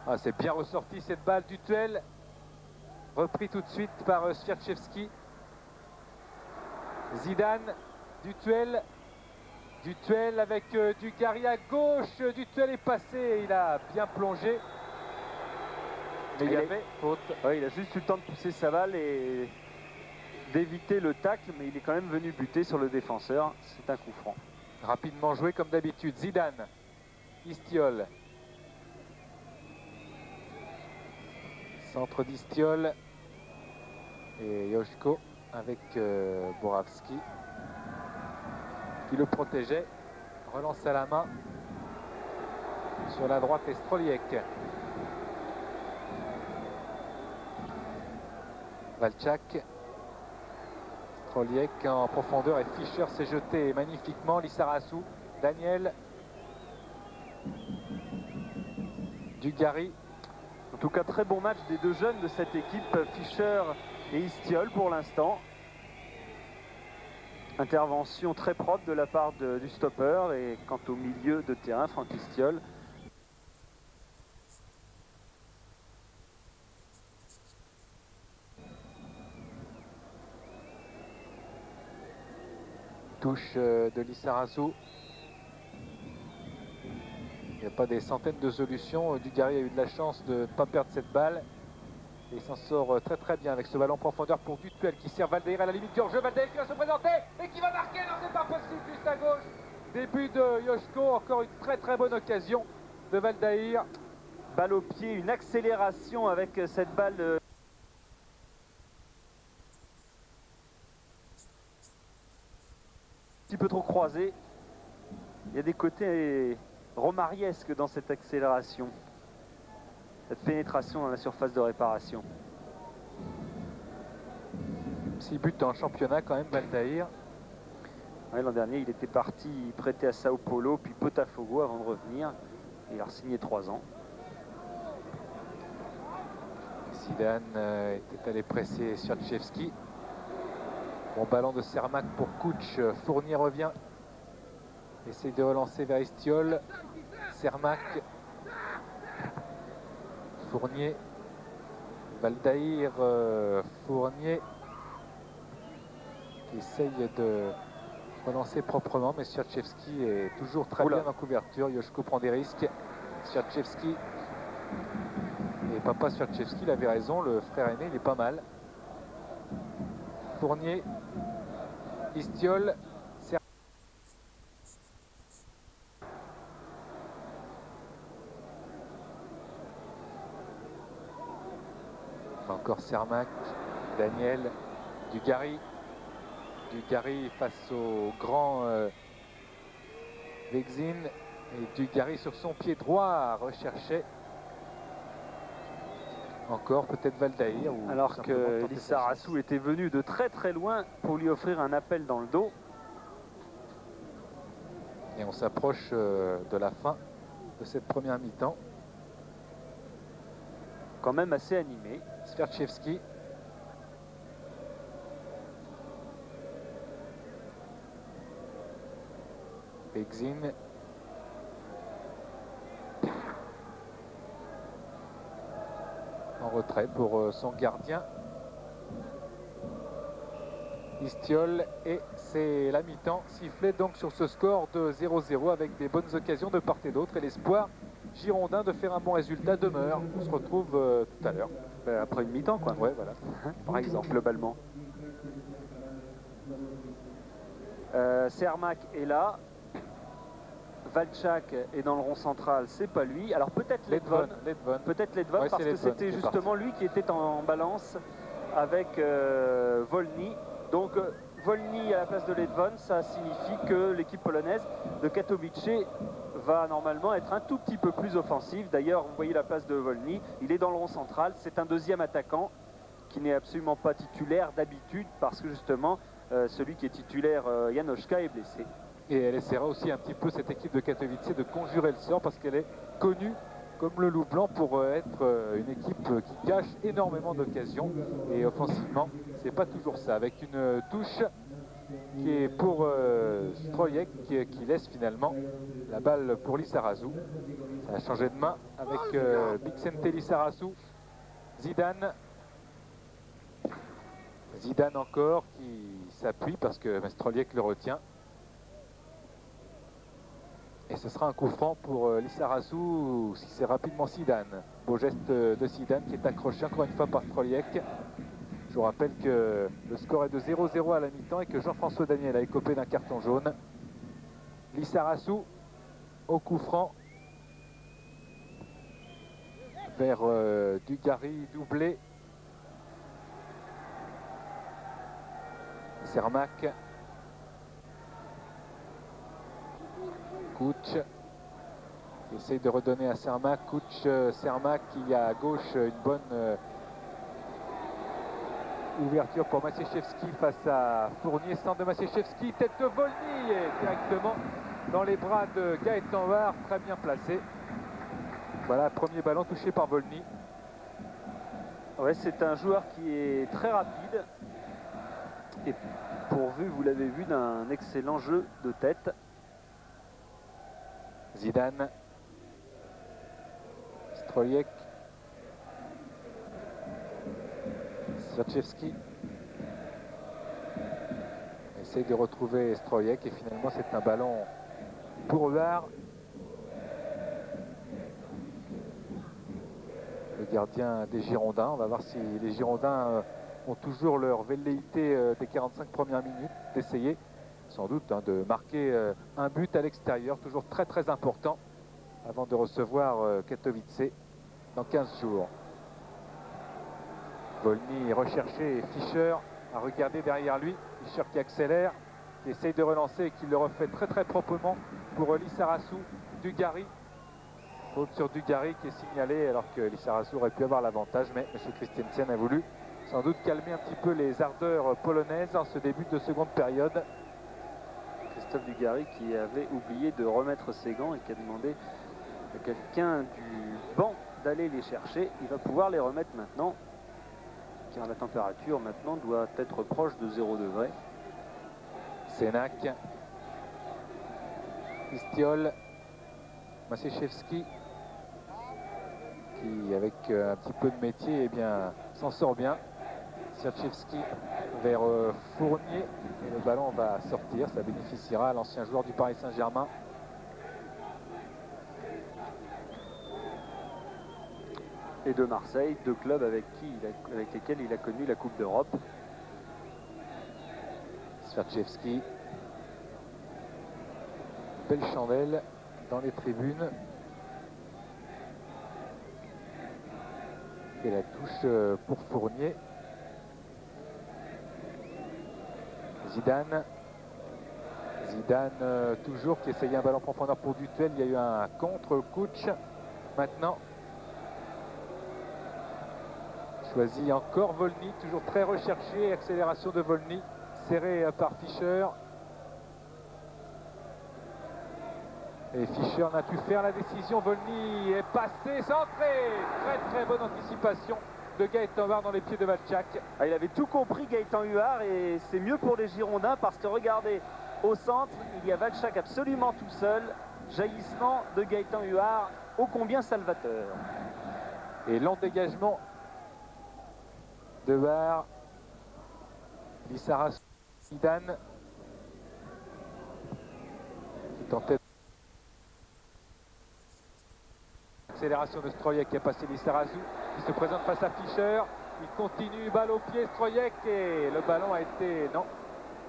Ah, c'est bien ressorti cette balle. Dutuel. Repris tout de suite par Swiatczewski. Zidane. Dutuel. Dutuel avec Dugarry à gauche. Dutuel est passé. Il a bien plongé. Mais il y avait faute. Ouais, il a juste eu le temps de pousser sa balle et d'éviter le tacle, mais il est quand même venu buter sur le défenseur. C'est un coup franc. Rapidement joué comme d'habitude. Zidane. Istiol. Centre d'Istiol. Et Joško avec Boravski qui le protégeait. Relance à la main. Sur la droite et Stroliek. Valchak. Stroliek en profondeur et Fischer s'est jeté magnifiquement. Lissarassou. Daniel. Dugarry. En tout cas, très bon match des deux jeunes de cette équipe, Fischer et Istiol pour l'instant. Intervention très propre de la part du stopper. Et quant au milieu de terrain, Franck Istiol. Touche de Lissarassou. Il n'y a pas des centaines de solutions. Dugarry a eu de la chance de ne pas perdre cette balle. Et il s'en sort très très bien avec ce ballon en profondeur pour Dutuel qui sert Valdaïr à la limite du hors-jeu. Valdaïr qui va se présenter et qui va marquer. Non, c'est pas possible, juste à gauche. Début de Joško. Encore une très très bonne occasion de Valdaïr. Balle au pied, une accélération avec cette balle. Un petit peu trop croisée. Il y a des côtés romariesques dans cette accélération. Cette pénétration dans la surface de réparation. 6 buts dans le championnat quand même, Valdaïr. Ouais, l'an dernier, il était parti prêté à Sao Paulo, puis Botafogo avant de revenir. Il a signé 3 ans. Zidane était allé presser Swiatczewski. Bon ballon de Cermak pour Couch. Fournier revient. Essaye de relancer vers Istiol. Cermak. Fournier. Valdaïr. Fournier. Qui essaye de relancer proprement. Mais Swiatczewski est toujours très bien en couverture. Joško prend des risques. Swiatczewski. Et papa Swiatczewski, il avait raison. Le frère aîné, il est pas mal. Fournier. Istiol. Encore Cermak, Daniel, Dugarry. Dugarry face au grand Vexin. Et Dugarry sur son pied droit recherchait Encore peut-être Valdaïr. Alors que Lissarassou était venu de très très loin pour lui offrir un appel dans le dos. Et on s'approche de la fin de cette première mi-temps. Quand même assez animé. Sverchevski. Begzin. En retrait pour son gardien. Istiol, et c'est la mi-temps sifflée donc sur ce score de 0-0 avec des bonnes occasions de part et d'autre, et l'espoir girondin de faire un bon résultat demeure. On se retrouve tout à l'heure. Après une mi-temps, quoi. Ouais, voilà. Par exemple, globalement. Cermak est là. Valchak est dans le rond central, c'est pas lui. Alors peut-être Ledvon. Peut-être Ledvon, ouais, parce que c'était justement lui qui était en balance avec Volny. Donc Volny à la place de Ledvon, ça signifie que l'équipe polonaise de Katowice va normalement être un tout petit peu plus offensive. D'ailleurs, vous voyez la place de Volny, il est dans le rond central. C'est un deuxième attaquant qui n'est absolument pas titulaire d'habitude parce que justement, celui qui est titulaire, Janoschka, est blessé. Et elle essaiera aussi un petit peu, cette équipe de Katowice, de conjurer le sort parce qu'elle est connue comme le loup blanc pour être une équipe qui cache énormément d'occasions. Et offensivement, c'est pas toujours ça. Avec une touche qui est pour Strojek qui laisse finalement la balle pour Lissarassou. Ça a changé de main avec Bixente Lissarassou. Zidane. Zidane encore qui s'appuie parce que Strojek le retient. Et ce sera un coup franc pour Lissarassou, si c'est rapidement Zidane. Beau geste de Zidane qui est accroché encore une fois par Strojek. Je vous rappelle que le score est de 0-0 à la mi-temps et que Jean-François Daniel a écopé d'un carton jaune. Lissarassou au coup franc vers Dugarry doublé. Cermak. Kouch qui essaye de redonner à Cermak. Kouch, Cermak qui a à gauche une bonne ouverture pour Maciejewski face à Fournier. Centre de Maciejewski, tête de Volny et directement dans les bras de Gaëtan Var, très bien placé. Voilà, premier ballon touché par Volny. Ouais, c'est un joueur qui est très rapide et pourvu, vous l'avez vu, d'un excellent jeu de tête. Zidane, Strojek, Sverchevski essaye de retrouver Strojek et finalement c'est un ballon pour Var. Le gardien des Girondins. On va voir si les Girondins ont toujours leur velléité des 45 premières minutes d'essayer sans doute de marquer un but à l'extérieur, toujours très très important avant de recevoir Katowice dans 15 jours. Volny est recherché et Fischer a regardé derrière lui. Fischer qui accélère, qui essaye de relancer et qui le refait très très proprement pour Lissarassou. Dugarry, faute sur Dugarry qui est signalé alors que Lissarassou aurait pu avoir l'avantage, mais M. Christensen a voulu sans doute calmer un petit peu les ardeurs polonaises en ce début de seconde période. Christophe Dugarry qui avait oublié de remettre ses gants et qui a demandé à quelqu'un du banc d'aller les chercher. Il va pouvoir les remettre maintenant, car la température maintenant doit être proche de 0 degré. Senak, Istiol, Maciejewski qui avec un petit peu de métier s'en sort bien. Sierczewski vers Fournier et le ballon va sortir, ça bénéficiera à l'ancien joueur du Paris Saint-Germain. Et de Marseille, deux clubs avec lesquels il a connu la Coupe d'Europe. Sierczewski, belle chandelle dans les tribunes. Et la touche pour Fournier. Zidane toujours qui essayait un ballon en profondeur pour Dutuel. Il y a eu un contre Kouch maintenant. Choisit encore Volny, toujours très recherché. Accélération de Volny, serré par Fischer. Et Fischer n'a pu faire la décision. Volny est passé, centré. Très bonne anticipation de Gaëtan Huard dans les pieds de Valchak. Ah, il avait tout compris, Gaëtan Huard, et c'est mieux pour les Girondins parce que regardez, au centre, il y a Valchak absolument tout seul. Jaillissement de Gaëtan Huard, ô combien salvateur. Et lent dégagement de Huard. Lissarassou, Zidane qui tentait. Accélération de Strojek qui a passé Lissarassou, qui se présente face à Fischer. Il continue, balle au pied, Strojek, et le ballon a été... Non,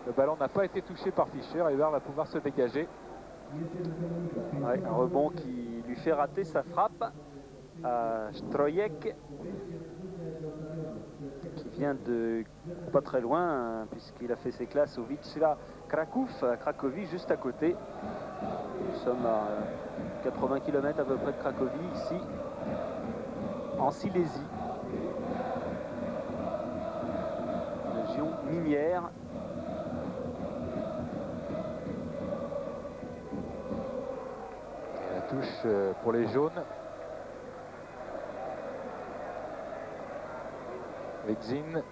le ballon n'a pas été touché par Fischer et Huard va pouvoir se dégager. Ouais, un rebond qui lui fait rater sa frappe à Strojek, qui vient de pas très loin, hein, puisqu'il a fait ses classes au Wisła Kraków, à Cracovie, juste à côté. Nous sommes à 80 km à peu près de Cracovie, ici, en Silésie. Région minière. Et la touche pour les jaunes. Vexin.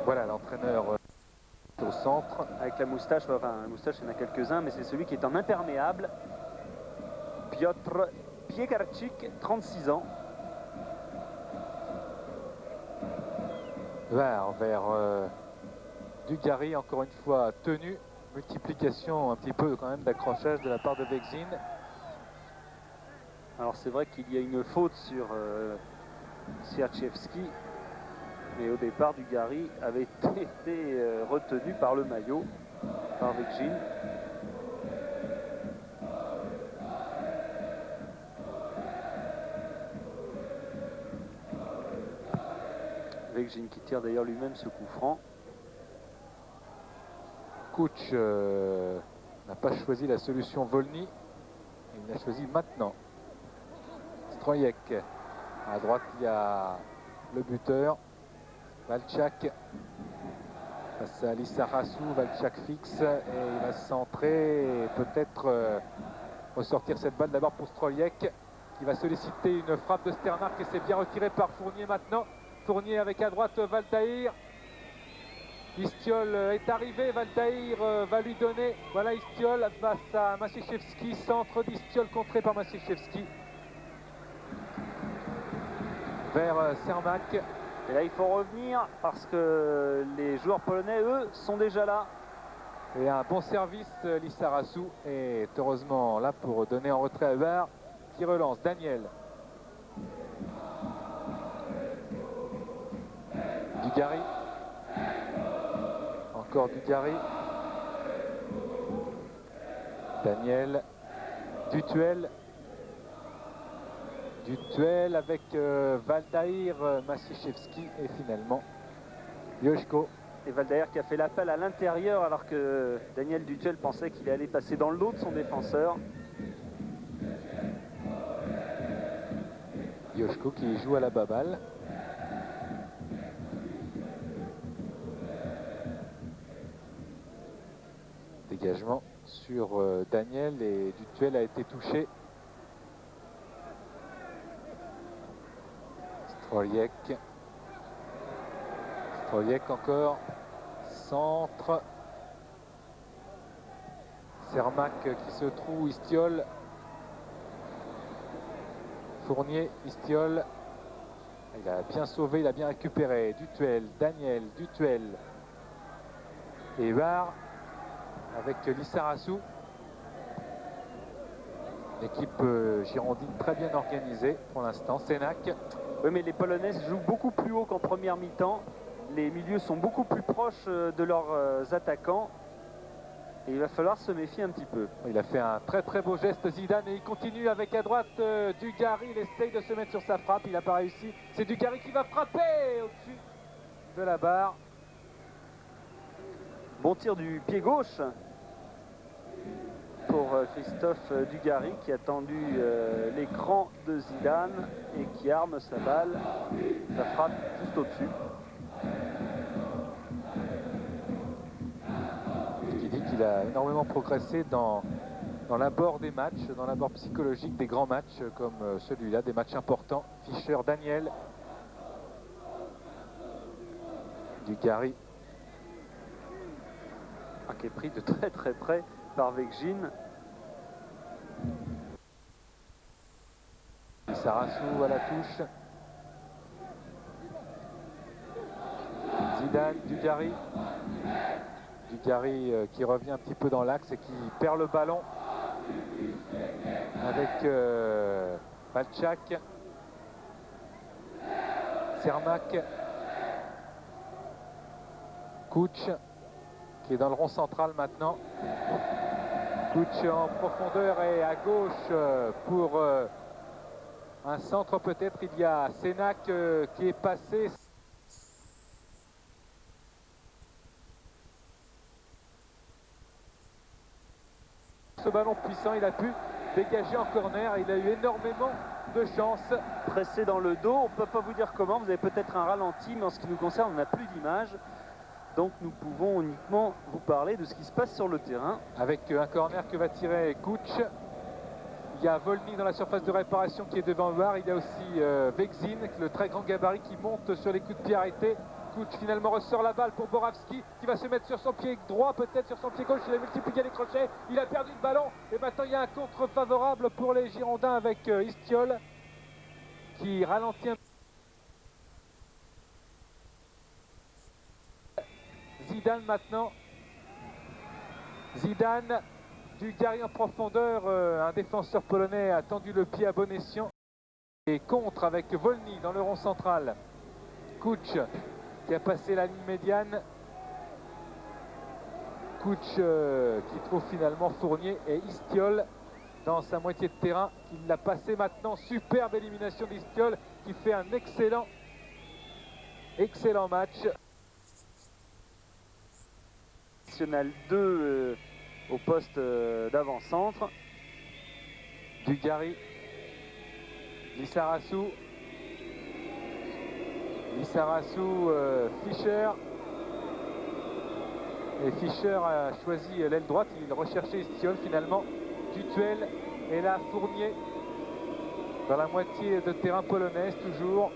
Voilà l'entraîneur au centre. Avec la moustache, enfin la moustache il y en a quelques-uns, mais c'est celui qui est en imperméable. Piotr Piekarczyk, 36 ans. Vers Dugarry, encore une fois tenu. Multiplication un petit peu quand même d'accrochage de la part de Vexin. Alors c'est vrai qu'il y a une faute sur Sierczewski, mais au départ Dugarry avait été retenu par le maillot, par Vexin. Vexin qui tire d'ailleurs lui-même ce coup franc. Kuch n'a pas choisi la solution Volny, il l'a choisi maintenant. Strojek, à droite il y a le buteur, Valchak, face à Lissarassou, Valchak fixe et il va se centrer et peut-être ressortir cette balle d'abord pour Strojek qui va solliciter une frappe de Stermark et c'est bien retiré par Fournier maintenant. Fournier avec à droite Valtaïr. Istiol est arrivé, Valtaïr va lui donner, voilà Istiol face à Maciejewski, centre d'Istiol contré par Maciejewski vers Cermak. Et là il faut revenir parce que les joueurs polonais eux sont déjà là. Et un bon service Lissarassou est heureusement là pour donner en retrait à Huard qui relance. Daniel. Dugarry. Encore Dugarry. Daniel. Dutuel. Dutuel avec Valtaïr, Maciejewski et finalement Joško. Et Valtaïr qui a fait l'appel à l'intérieur alors que Daniel Dutuel pensait qu'il allait passer dans le dos de son défenseur. Joško qui joue à la baballe. Dégagement sur Daniel et Dutuel a été touché. Strojek. Strojek encore. Centre. Cermak qui se trouve. Istiol. Fournier. Istiol. Il a bien sauvé, il a bien récupéré. Dutuel. Daniel. Dutuel. Et Huard. Avec Lissarassou. L'équipe girondine très bien organisée pour l'instant. Sénac. Oui, mais les Polonaises jouent beaucoup plus haut qu'en première mi-temps. Les milieux sont beaucoup plus proches de leurs attaquants. Et il va falloir se méfier un petit peu. Il a fait un très beau geste Zidane et il continue avec à droite Dugarry. Il essaye de se mettre sur sa frappe. Il n'a pas réussi. C'est Dugarry qui va frapper au-dessus de la barre. Bon tir du pied gauche pour Christophe Dugarry qui a tendu l'écran de Zidane et qui arme sa balle. Ça frappe juste au-dessus. Qui dit qu'il a énormément progressé dans l'abord des matchs, dans l'abord psychologique des grands matchs comme celui-là, des matchs importants. Fischer, Daniel. Dugarry. Qui est pris de très très près par Vekjin. Lissarassou à la touche. Zidane, Dugarry. Dugarry qui revient un petit peu dans l'axe et qui perd le ballon avec Valchak. Cermak. Kuch qui est dans le rond central maintenant. Kuch en profondeur et à gauche pour un centre peut-être. Il y a Senac qui est passé. Ce ballon puissant, il a pu dégager en corner. Il a eu énormément de chance. Pressé dans le dos, on ne peut pas vous dire comment. Vous avez peut-être un ralenti, mais en ce qui nous concerne, on n'a plus d'image. Donc nous pouvons uniquement vous parler de ce qui se passe sur le terrain. Avec un corner que va tirer Kuch. Il y a Volny dans la surface de réparation qui est devant le bar. Il y a aussi Vekjin, le très grand gabarit qui monte sur les coups de pied arrêtés. Kuch finalement ressort la balle pour Boravski qui va se mettre sur son pied droit, peut-être sur son pied gauche. Il a multiplié les crochets, il a perdu le ballon. Et maintenant il y a un contre favorable pour les Girondins avec Istiol qui ralentit un... Zidane maintenant. Zidane, Dugarry en profondeur, un défenseur polonais a tendu le pied à bon escient. Et contre avec Volny dans le rond central. Kuch qui a passé la ligne médiane. Kuch qui trouve finalement Fournier et Istiol dans sa moitié de terrain. Il l'a passé maintenant. Superbe élimination d'Istiol qui fait un excellent match. National 2 au poste d'avant-centre. Dugarry, Lissarassou, Fischer. Et Fischer a choisi l'aile droite, il recherchait Istiol finalement. Dutuel et là Fournier dans la moitié de terrain polonaise toujours.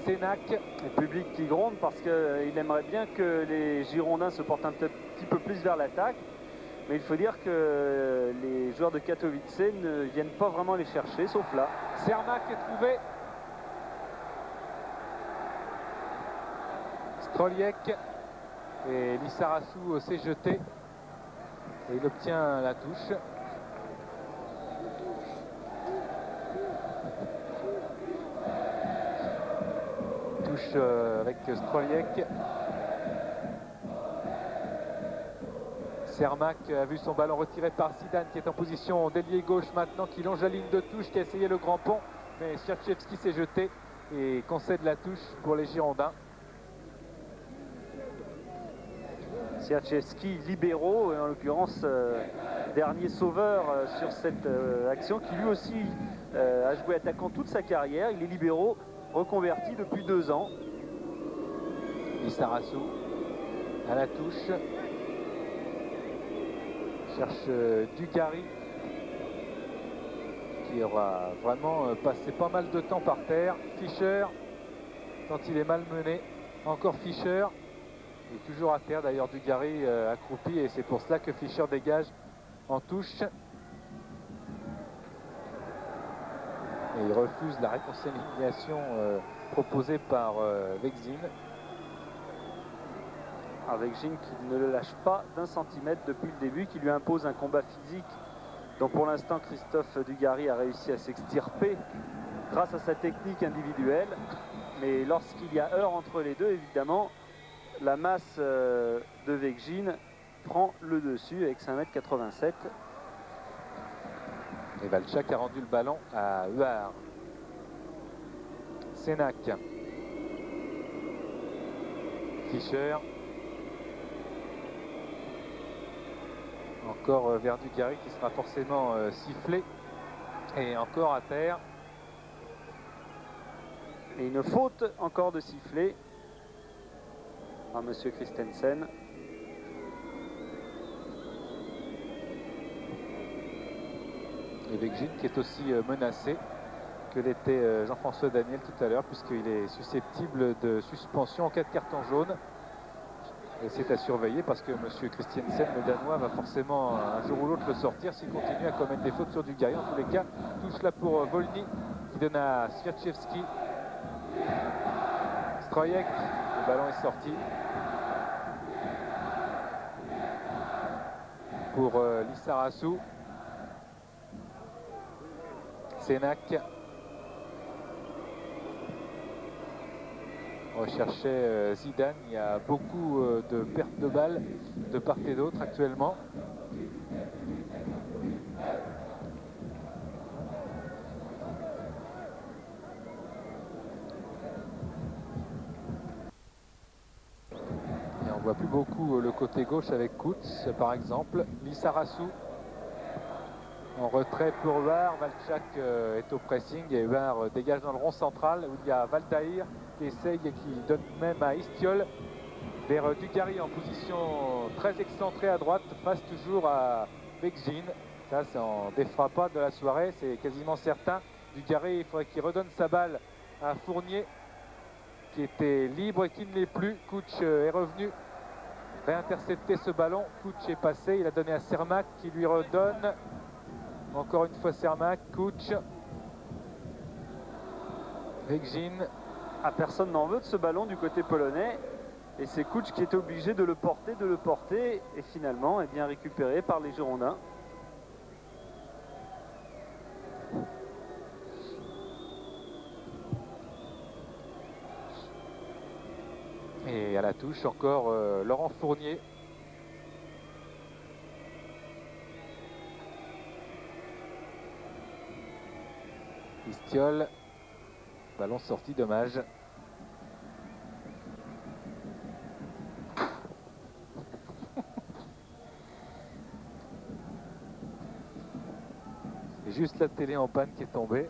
Senac. Le public qui gronde parce qu'il aimerait bien que les Girondins se portent un petit peu plus vers l'attaque. Mais il faut dire que les joueurs de Katowice ne viennent pas vraiment les chercher, sauf là. Cermak est trouvé. Stroliek et Lissarassou s'est jeté. Et il obtient la touche. Touche avec Stroliek. Cermak a vu son ballon retiré par Zidane qui est en position d'ailier gauche maintenant, qui longe la ligne de touche, qui a essayé le grand pont. Mais Cherchevski s'est jeté et concède la touche pour les Girondins. Cherchevski libéraux, en l'occurrence dernier sauveur sur cette action, qui lui aussi a joué attaquant toute sa carrière. Il est libéraux reconverti depuis 2 ans. Lissarassou à la touche. Cherche Dugarry qui aura vraiment passé pas mal de temps par terre. Fischer, quand il est malmené, encore Fischer. Il est toujours à terre d'ailleurs, Dugarry accroupi, et c'est pour cela que Fischer dégage en touche. Et il refuse la réconciliation proposée par Vekjin. Vekjin qui ne le lâche pas d'un centimètre depuis le début, qui lui impose un combat physique dont pour l'instant Christophe Dugarry a réussi à s'extirper grâce à sa technique individuelle. Mais lorsqu'il y a heurt entre les deux, évidemment, la masse de Vekjin prend le dessus avec 5,87 m. Et Valchak a rendu le ballon à Huard. Senac. Fischer. Encore Verdugari qui sera forcément sifflé. Et encore à terre. Et une faute encore de sifflet par Monsieur Christensen. Et Veggin qui est aussi menacé que l'était Jean-François Daniel tout à l'heure, puisqu'il est susceptible de suspension en cas de carton jaune. Et c'est à surveiller parce que M. Christiansen, le Danois, va forcément un jour ou l'autre le sortir s'il continue à commettre des fautes sur Dugarry. En tous les cas, touche là pour Volny qui donne à Swiatkowski. Strojek, le ballon est sorti pour Lissarassou. Sénac recherchait Zidane. Il y a beaucoup de pertes de balles de part et d'autre actuellement. Et on voit plus beaucoup le côté gauche avec Kutz par exemple. Lissarassou en retrait pour Var. Valchak est au pressing et Var dégage dans le rond central où il y a Valdaïr qui essaye et qui donne même à Istiol vers Dugarry en position très excentrée à droite face toujours à Veggin. Ça, c'est en défera pas de la soirée, c'est quasiment certain. Dugarry, il faudrait qu'il redonne sa balle à Fournier qui était libre et qui ne l'est plus. Kutch est revenu réintercepter ce ballon. Kutch est passé, il a donné à Cermak qui lui redonne. Encore une fois Cermak, Kutch. Veggin. Ah, personne n'en veut de ce ballon du côté polonais. Et c'est Kutch qui était obligé de le porter. Et finalement, est bien récupéré par les Girondins. Et à la touche encore Laurent Fournier. Istiol, ballon sorti, dommage. C'est juste la télé en panne qui est tombée.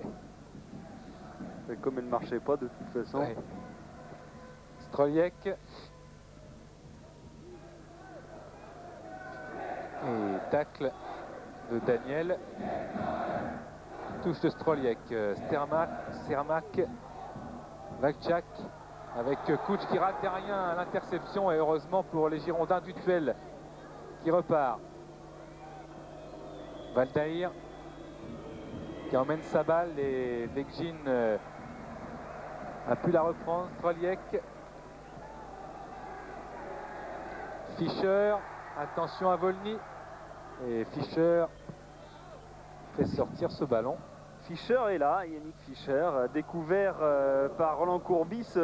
Et comme elle ne marchait pas de toute façon. Ouais. Strojek. Et tacle de Daniel. Touche de Strojek. Cermak. Valchak avec Kutch qui rate derrière à l'interception et heureusement pour les Girondins du duel qui repart. Valdaïr qui emmène sa balle et Veggin a pu la reprendre. Strojek. Fischer, attention à Volny. Et Fischer fait sortir ce ballon. Fischer est là, Yannick Fischer, découvert par Roland Courbis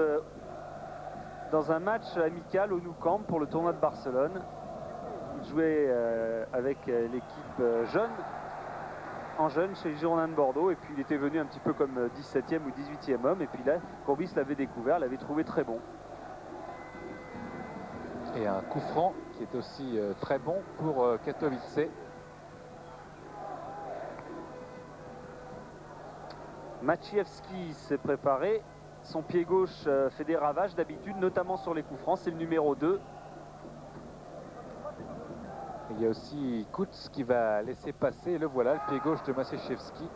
dans un match amical au Nou Camp pour le tournoi de Barcelone. Il jouait avec l'équipe en jeune chez les Girondins de Bordeaux, et puis il était venu un petit peu comme 17e ou 18e homme, et puis là Courbis l'avait découvert, l'avait trouvé très bon. Et un coup franc qui est aussi très bon pour Katowice. Maciejewski s'est préparé, son pied gauche fait des ravages d'habitude, notamment sur les coups francs, c'est le numéro 2. Il y a aussi Kutz qui va laisser passer, le voilà, le pied gauche de Maciejewski.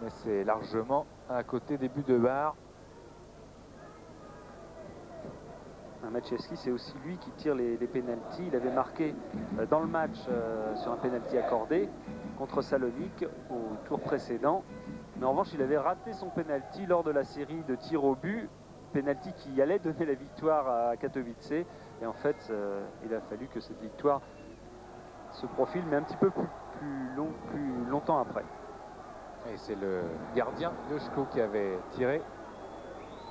Mais c'est largement à côté des buts de barre. Maciejewski, c'est aussi lui qui tire les pénaltys. Il avait marqué dans le match sur un pénalty accordé contre Salonique au tour précédent. Mais en revanche, il avait raté son pénalty lors de la série de tirs au but. Pénalty qui allait donner la victoire à Katowice. Et en fait, il a fallu que cette victoire se profile, mais un petit peu plus longtemps après. Et c'est le gardien Joshko qui avait tiré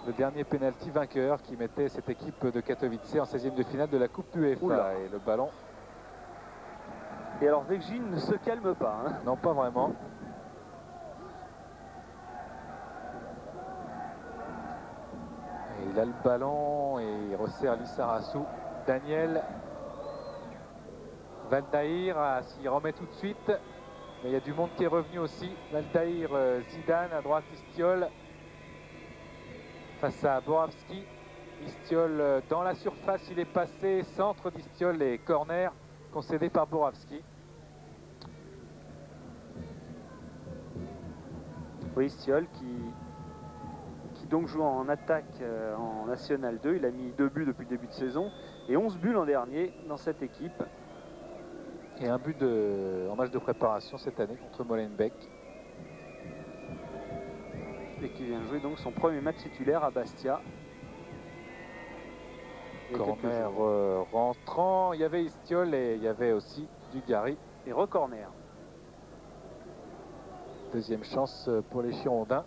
le dernier pénalty vainqueur qui mettait cette équipe de Katowice en 16e de finale de la Coupe UEFA. Oula. Et le ballon... Et alors Veggin ne se calme pas. Hein. Non, pas vraiment. Et Il a le ballon et il resserre Lissarassou. Daniel. Valdaïr s'y remet tout de suite. Mais il y a du monde qui est revenu aussi. Valdaïr, Zidane, à droite Istiol. Face à Boravski. Istiol dans la surface, il est passé. Centre d'Istiol et corner concédé par Boravski. Oui, Istiol qui donc joue en attaque en National 2. Il a mis 2 buts depuis le début de saison et 11 buts l'an dernier dans cette équipe. Et un but en match de préparation cette année contre Molenbeek. Et qui vient jouer donc son premier match titulaire à Bastia. Corner rentrant, il y avait Istiol et il y avait aussi Dugarry. Et re-corner. Deuxième chance pour les Girondins.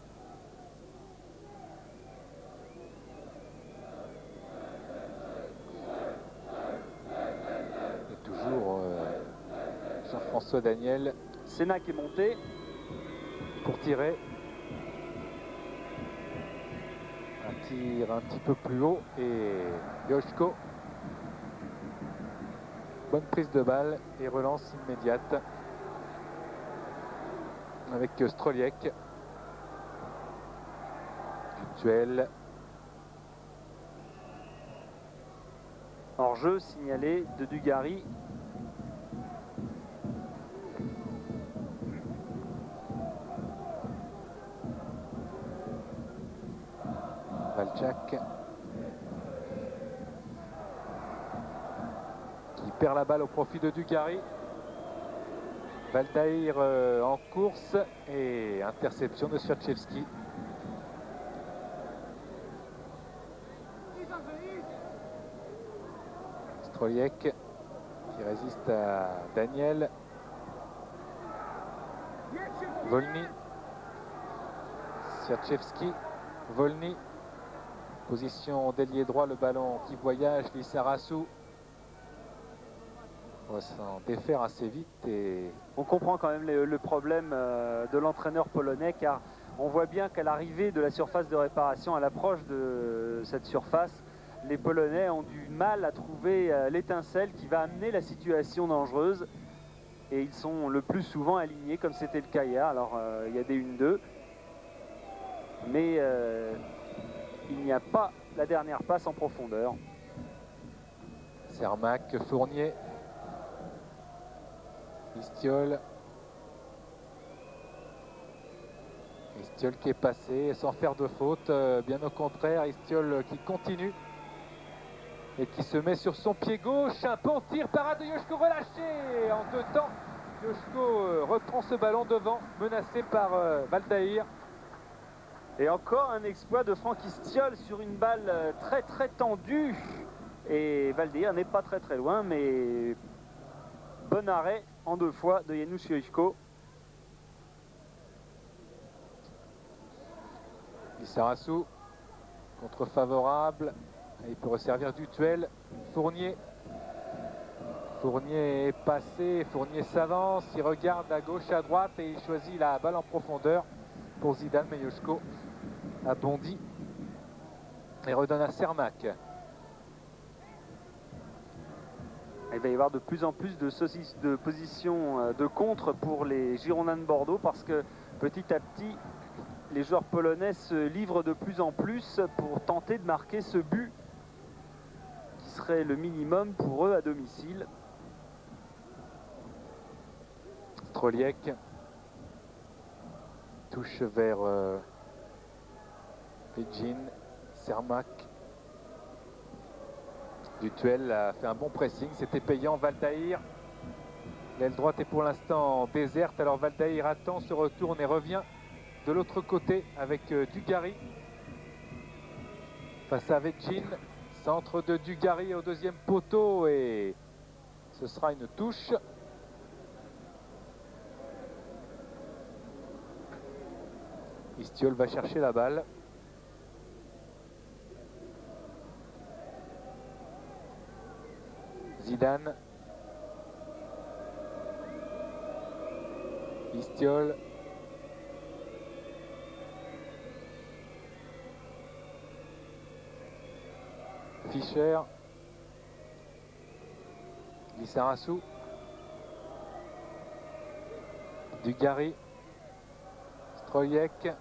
Et toujours Jean-François Daniel. Sénac est monté. Pour tirer. Un tir un petit peu plus haut et Yoshko. Bonne prise de balle et relance immédiate avec Stroliek. Duel. Hors-jeu signalé de Dugarry. Valchak qui perd la balle au profit de Dugarry. Valdaïr en course et interception de Swiatchewski. Stroliek qui résiste à Daniel. Volny. Swiatchewski. Volny. Position d'ailier droit, le ballon qui voyage, Lissarassou. On va s'en défaire assez vite. Et on comprend quand même le problème de l'entraîneur polonais, car on voit bien qu'à l'arrivée de la surface de réparation, à l'approche de cette surface, les Polonais ont du mal à trouver l'étincelle qui va amener la situation dangereuse. Et ils sont le plus souvent alignés, comme c'était le cas hier. Alors il y a des 1-2. Mais il n'y a pas la dernière passe en profondeur. Cermak, Fournier. Istiol. Istiol qui est passé sans faire de faute. Bien au contraire, Istiol qui continue. Et qui se met sur son pied gauche. Un bon tir, parade de Yoshko relâché en 2 temps. Yoshko reprend ce ballon devant, menacé par Valdaïr. Et encore un exploit de Franck Istiol sur une balle très très tendue. Et Valdaïr n'est pas très très loin, mais bon arrêt en 2 fois de Janusz Yoshko. Lissarassou, contre favorable. Il peut resservir du duel. Fournier. Fournier est passé, Fournier s'avance, il regarde à gauche, à droite et il choisit la balle en profondeur pour Zidane, mais Yoshko a bondi et redonne à Cermak. Il va y avoir de plus en plus de positions de contre pour les Girondins de Bordeaux, parce que petit à petit, les joueurs polonais se livrent de plus en plus pour tenter de marquer ce but qui serait le minimum pour eux à domicile. Stroliek touche vers Pidgin. Cermak. Dutuel a fait un bon pressing, c'était payant. Valdaïr, l'aile droite est pour l'instant déserte, alors Valdaïr attend, se retourne et revient de l'autre côté avec Dugarry face à Vetchin. Centre de Dugarry au deuxième poteau et ce sera une touche. Istiol va chercher la balle. Zidane. Istiol. Fischer, Lissarassou, Dugarry, Strojek,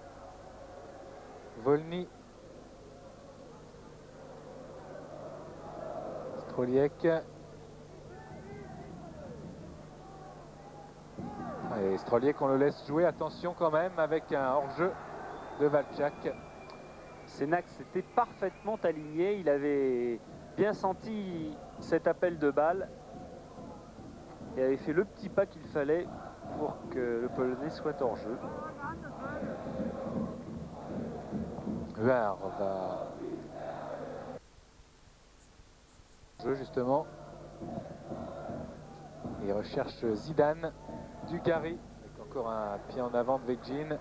Volny, Strojek, et Strojek on le laisse jouer, attention quand même avec un hors-jeu de Valchak. Sénac s'était parfaitement aligné, il avait bien senti cet appel de balle et avait fait le petit pas qu'il fallait pour que le Polonais soit hors jeu. Huard va jeu justement. Il recherche Zidane, Dugarry avec encore un pied en avant de Vegin.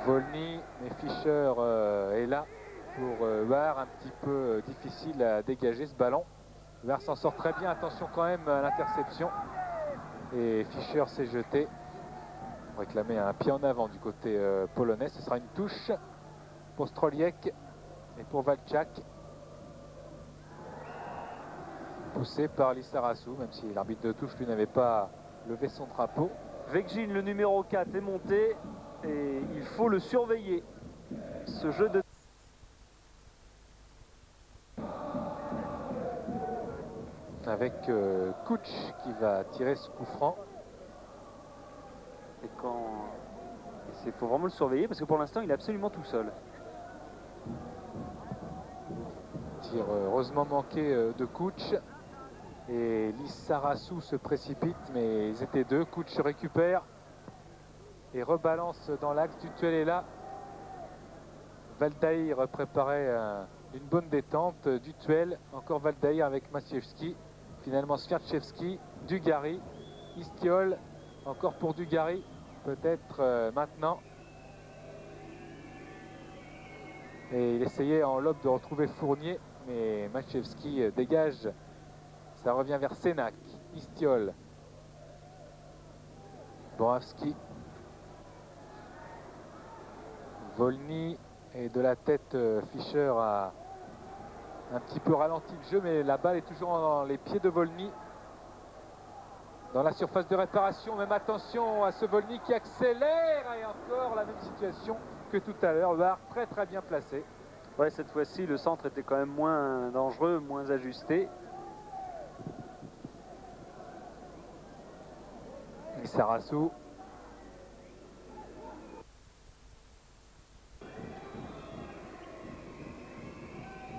Volny, mais Fischer est là pour Huard, un petit peu difficile à dégager ce ballon. Huard s'en sort très bien, attention quand même à l'interception. Et Fischer s'est jeté. On réclamait un pied en avant du côté polonais. Ce sera une touche pour Strojek et pour Valchak. Poussé par Lissarassou, même si l'arbitre de touche lui n'avait pas levé son drapeau. Vegin, le numéro 4, est monté et il faut le surveiller. Ce jeu de... Avec Kutch qui va tirer ce coup franc. Et il faut vraiment le surveiller parce que pour l'instant il est absolument tout seul. Tir heureusement manqué de Kutch. Et Lissarassou se précipite, mais ils étaient deux. Kutch récupère et rebalance dans l'axe. Dutuel est là. Valdaïr préparait une bonne détente. Dutuel, encore Valdaïr avec Maciejewski. Finalement Swiatczewski, Dugarry, Istiol, encore pour Dugarry, peut-être maintenant. Et il essayait en lobe de retrouver Fournier, mais Maciejewski dégage. Ça revient vers Sénac, Istiol, Borowski, Volny, et de la tête Fischer a un petit peu ralenti le jeu, mais la balle est toujours dans les pieds de Volny. Dans la surface de réparation, même attention à ce Volny qui accélère, et encore la même situation que tout à l'heure. Huard très très bien placé. Ouais, cette fois-ci le centre était quand même moins dangereux, moins ajusté. Lissarassou.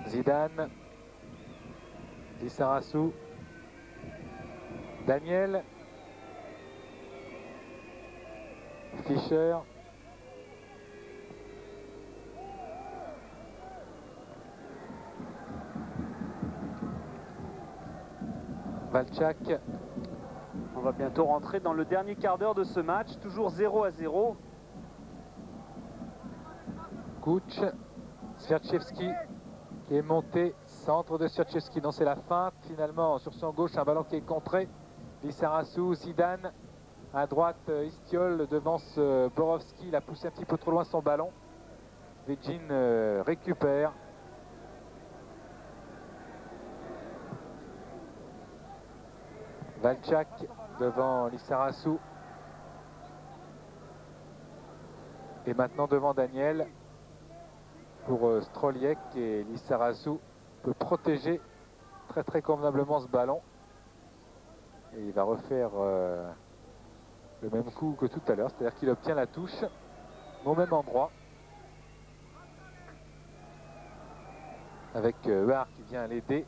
Zidane. Lissarassou. Daniel. Fischer. Valchak. On va bientôt rentrer dans le dernier quart d'heure de ce match, toujours 0-0. Kutch, Swiatczewski qui est monté, centre de Swiatczewski. Non, c'est la feinte finalement sur son gauche, un ballon qui est contré. Lissarassou, Zidane, à droite Istiol devance Borowski, il a poussé un petit peu trop loin son ballon. Vegin récupère. Valchak devant Lissarassou. Et maintenant devant Daniel pour Strojek, et Lissarassou peut protéger très très convenablement ce ballon. Et il va refaire le même coup que tout à l'heure, c'est-à-dire qu'il obtient la touche au même endroit. Avec Huard qui vient l'aider.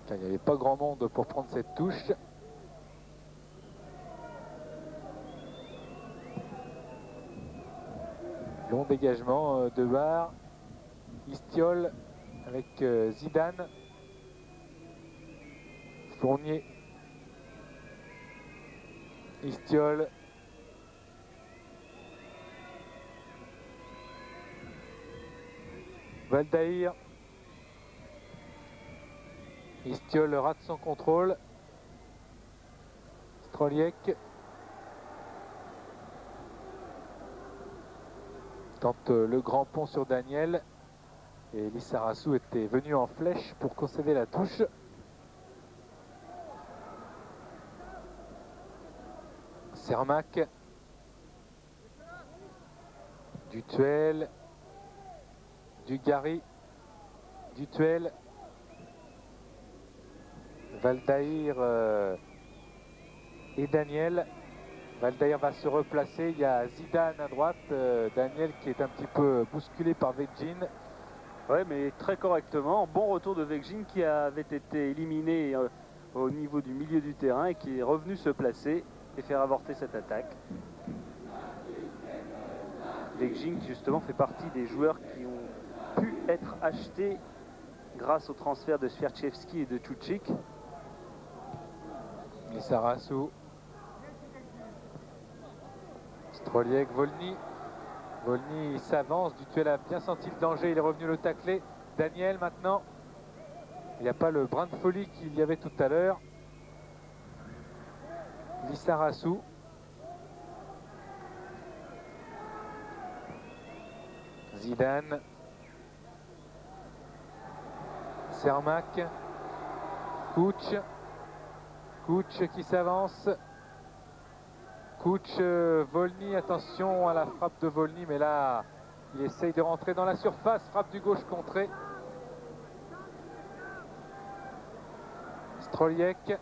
Il n'y avait pas grand monde pour prendre cette touche. Long dégagement de Huard. Istiol avec Zidane. Fournier. Istiol. Valdaïr. Istiol rate son contrôle. Strojek. quand le grand pont sur Daniel et Lissarasu était venu en flèche pour concéder la touche. Cermak, Dutuel, Dugarry, Dutuel, Valdaïr et Daniel. Valdaïr va se replacer, il y a Zidane à droite, Daniel qui est un petit peu bousculé par Vekjin. Ouais, mais très correctement. Bon retour de Vekjin qui avait été éliminé au niveau du milieu du terrain et qui est revenu se placer et faire avorter cette attaque. Vekjin qui justement fait partie des joueurs qui ont pu être achetés grâce au transfert de Sverchevski et de Tchouchik. Lissarasu, Stroliek, Volny. Volny s'avance, Dutuel a bien senti le danger, il est revenu le tacler. Daniel maintenant, il n'y a pas le brin de folie qu'il y avait tout à l'heure. Lissarasu. Zidane. Cermak. Kuch. Kuch qui s'avance. Kuch, Volny, attention à la frappe de Volny, mais là, il essaye de rentrer dans la surface. Frappe du gauche contrée. Stroliek.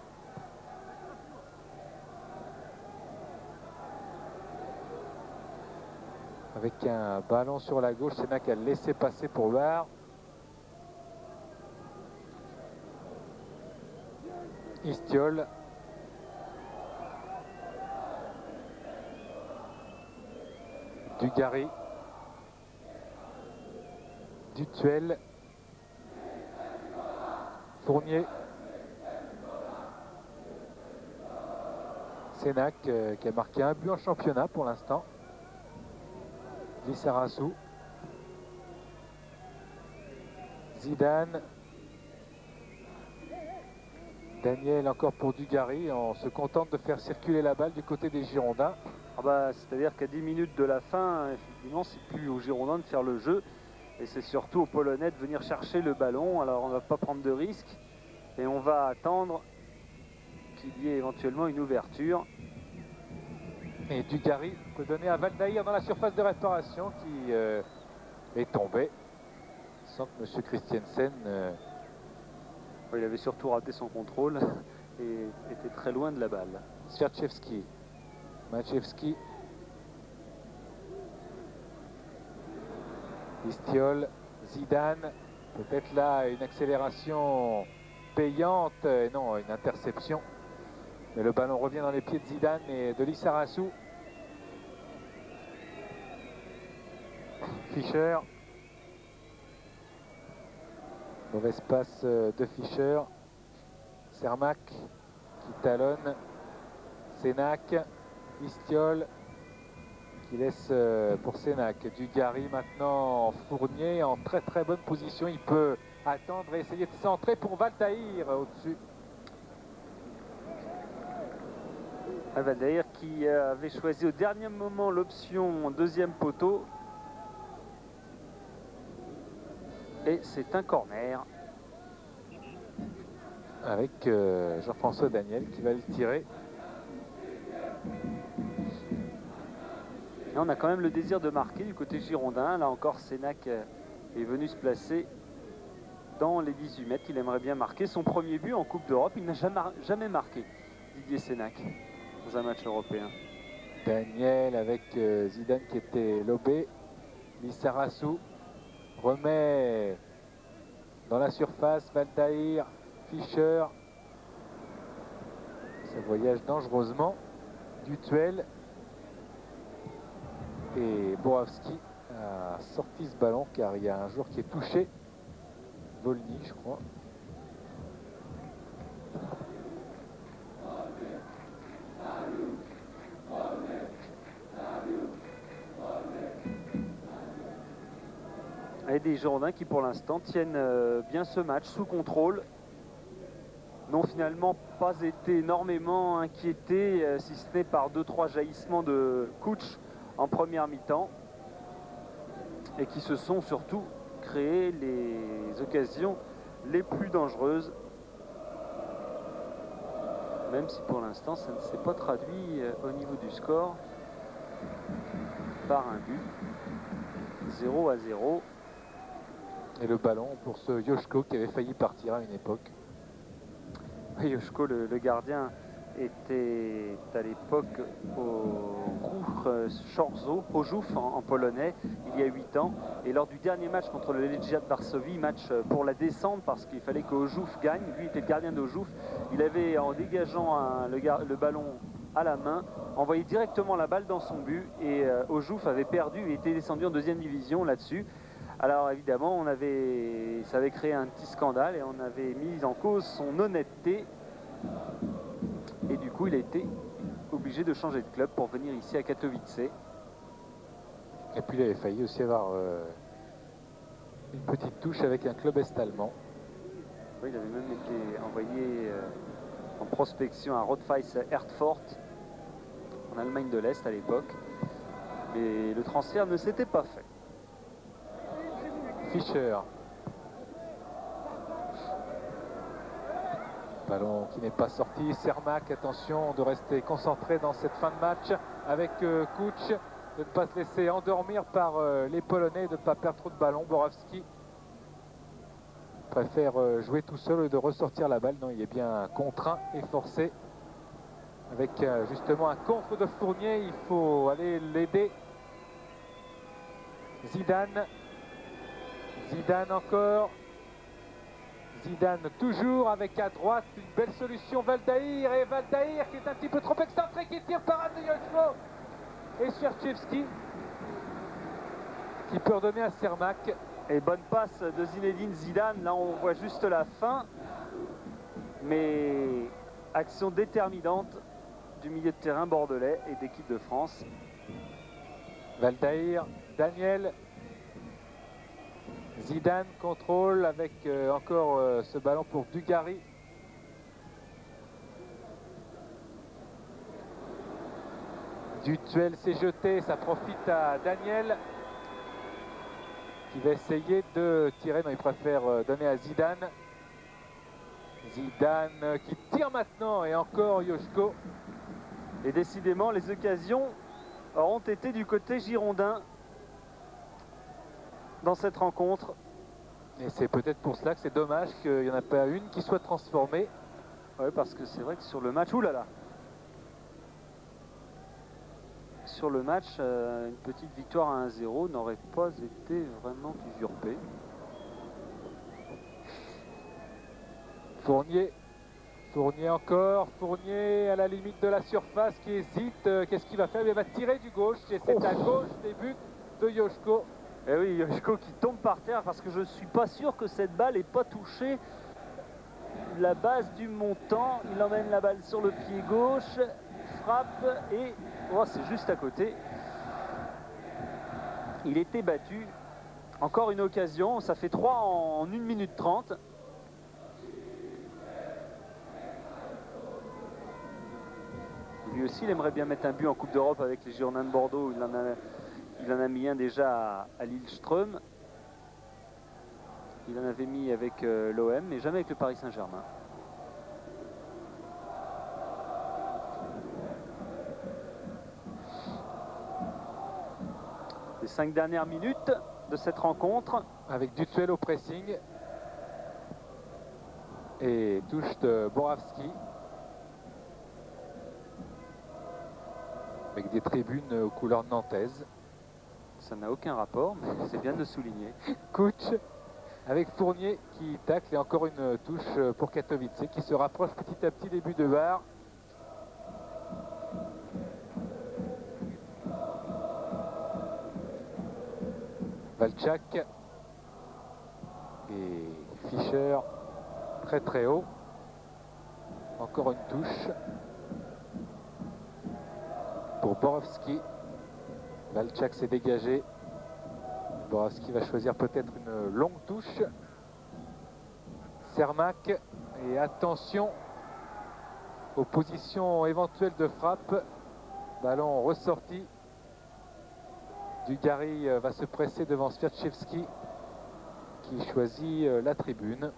Avec un ballon sur la gauche, Sénac a laissé passer pour Bar. Istiol. Dugarry. Dutuel. Fournier. Sénac qui a marqué un but en championnat pour l'instant. Lissarasu. Zidane. Daniel encore pour Dugarry. On se contente de faire circuler la balle du côté des Girondins. Ah bah, c'est-à-dire qu'à 10 minutes de la fin, effectivement, c'est plus aux Girondins de faire le jeu. Et c'est surtout aux Polonais de venir chercher le ballon. Alors on ne va pas prendre de risques. Et on va attendre qu'il y ait éventuellement une ouverture. Et Dugarry peut donner à Valdaïr dans la surface de réparation qui est tombé. Sans que M. Christiansen... Il avait surtout raté son contrôle et était très loin de la balle. Sverchevski. Machevski. Istiol. Zidane. Peut-être là une accélération payante. Non, une interception. Mais le ballon revient dans les pieds de Zidane et de Lissarasu. Fischer. Mauvaise passe de Fischer. Cermak qui talonne. Sénac. Istiol qui laisse pour Sénac. Dugarry maintenant, Fournier en très très bonne position. Il peut attendre et essayer de centrer pour Valdaïr au-dessus. Valdaïr qui avait choisi au dernier moment l'option deuxième poteau. Et c'est un corner. Avec Jean-François Daniel qui va le tirer. Et on a quand même le désir de marquer du côté girondin. Là encore, Sénac est venu se placer dans les 18 mètres. Il aimerait bien marquer son premier but en Coupe d'Europe. Il n'a jamais marqué, Didier Sénac, dans un match européen. Daniel avec Zidane qui était lobé. Lissarasu remet dans la surface. Valdaïr, Fischer. Ça voyage dangereusement. Dutuel. Et Borowski a sorti ce ballon car il y a un joueur qui est touché. Volny, je crois. Et des Girondins qui pour l'instant tiennent bien ce match sous contrôle. N'ont finalement pas été énormément inquiétés, si ce n'est par 2-3 jaillissements de Kuch en première mi-temps. et qui se sont surtout créé les occasions les plus dangereuses. Même si pour l'instant ça ne s'est pas traduit au niveau du score par un but. 0-0. Et le ballon pour ce Joško qui avait failli partir à une époque. Joško, le gardien, était à l'époque au Ruch Chorzów en polonais, il y a 8 ans. Et lors du dernier match contre le Legia de Varsovie, match pour la descente parce qu'il fallait que Ojouf gagne, lui était le gardien d'Ojouf, il avait, en dégageant le ballon à la main, envoyé directement la balle dans son but et Ojouf avait perdu et était descendu en deuxième division là-dessus. Alors évidemment, ça avait créé un petit scandale et on avait mis en cause son honnêteté. Et du coup, il a été obligé de changer de club pour venir ici à Katowice. Et puis il avait failli aussi avoir une petite touche avec un club est-allemand. Oui, il avait même été envoyé en prospection à Rot-Weiss Erfurt, en Allemagne de l'Est à l'époque. Mais le transfert ne s'était pas fait. Fischer. Ballon qui n'est pas sorti. Cermak, attention de rester concentré dans cette fin de match avec Kuch, de ne pas se laisser endormir par les Polonais, de ne pas perdre trop de ballon. Borowski préfère jouer tout seul et de ressortir la balle. Non, il est bien contraint et forcé. Avec justement un contre de Fournier, il faut aller l'aider. Zidane. Zidane encore. Zidane toujours avec à droite une belle solution Valdaïr, et Valdaïr qui est un petit peu trop excentré, qui tire parade de Joško et Cherchevski qui peut redonner à Cermak. Et bonne passe de Zinedine Zidane, là on voit juste la fin, mais action déterminante du milieu de terrain bordelais et d'équipe de France. Valdaïr, Daniel, Zidane contrôle avec encore ce ballon pour Dugarry. Dutuel s'est jeté, ça profite à Daniel qui va essayer de tirer. Non, il préfère donner à Zidane. Zidane qui tire maintenant et encore Joško. Et décidément, les occasions auront été du côté girondin dans cette rencontre. Et c'est peut-être pour cela que c'est dommage qu'il n'y en a pas une qui soit transformée. Oui, parce que c'est vrai que sur le match, oulala, sur le match, une petite victoire à 1-0 n'aurait pas été vraiment usurpée. Fournier encore, Fournier à la limite de la surface qui hésite. Qu'est-ce qu'il va faire? Il va tirer du gauche et c'est à gauche des buts de Joško. Et oui, Joško qui tombe par terre parce que je ne suis pas sûr que cette balle n'ait pas touché la base du montant. Il emmène la balle sur le pied gauche, frappe et oh, c'est juste à côté. Il était battu. Encore une occasion, ça fait 3 en 1 minute 30. Lui aussi, il aimerait bien mettre un but en Coupe d'Europe avec les Girondins de Bordeaux. Il en a mis un déjà à Lillestrøm. Il en avait mis avec l'OM, mais jamais avec le Paris Saint-Germain. Les 5 dernières minutes de cette rencontre. Avec Dutuel au pressing. Et touche de Borowski. Avec des tribunes aux couleurs nantaises. Ça n'a aucun rapport, mais c'est bien de le souligner. Kuch avec Fournier qui tacle et encore une touche pour Katowice qui se rapproche petit à petit des buts de barre. Valchak et Fischer très très haut. Encore une touche pour Borowski. Valchak s'est dégagé. Borowski va choisir peut-être une longue touche. Cermak, et attention aux positions éventuelles de frappe. Ballon ressorti. Dugarry va se presser devant Swiatkowski qui choisit la tribune.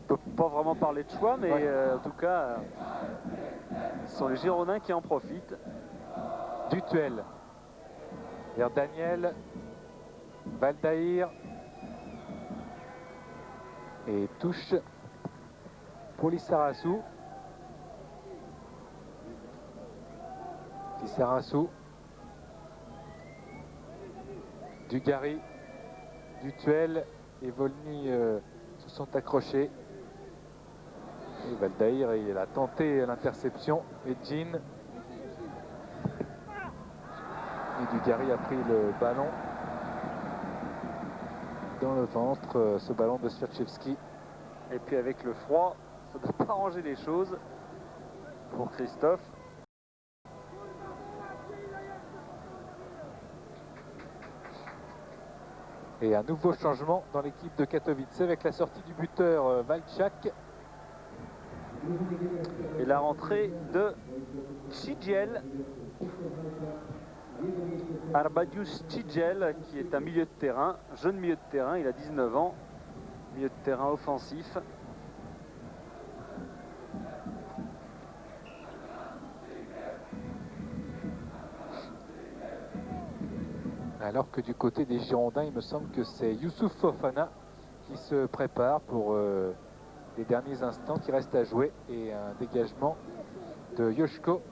On ne peut pas vraiment parler de choix, mais en tout cas, ce sont les Girondins qui en profitent. Dutuel vers Daniel, Valdaïr et touche pour Lissarassou. Lissarassou, Dugarry, Dutuel et Volny se sont accrochés. Et Valdaïr, il a tenté l'interception. Et Jean. Et Dugarry a pris le ballon dans le ventre, ce ballon de Swiatkowski. Et puis avec le froid, ça ne doit pas arranger les choses pour Christophe. Et un nouveau changement dans l'équipe de Katowice avec la sortie du buteur Walczak. Et la rentrée de Tchigiel, Arbadiusz Tchigiel, qui est un milieu de terrain, jeune milieu de terrain, il a 19 ans, milieu de terrain offensif. Alors que du côté des Girondins, il me semble que c'est Youssouf Fofana qui se prépare pour les derniers instants qui restent à jouer et un dégagement de Yoshko.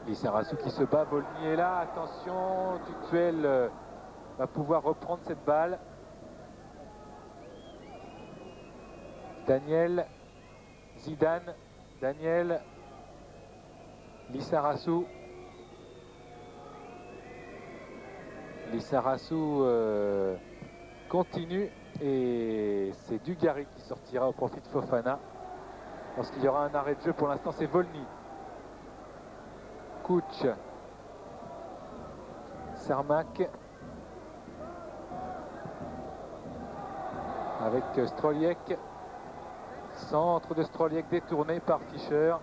Lissarassou qui se bat, Volny est là, attention, Dutuel va pouvoir reprendre cette balle. Daniel, Zidane, Daniel, Lissarassou. Lissarassou continue et c'est Dugarry qui sortira au profit de Fofana. Lorsqu'il y aura un arrêt de jeu, pour l'instant c'est Volny. Kouch, Sermak avec Stroliek, centre de Stroliek détourné par Fischer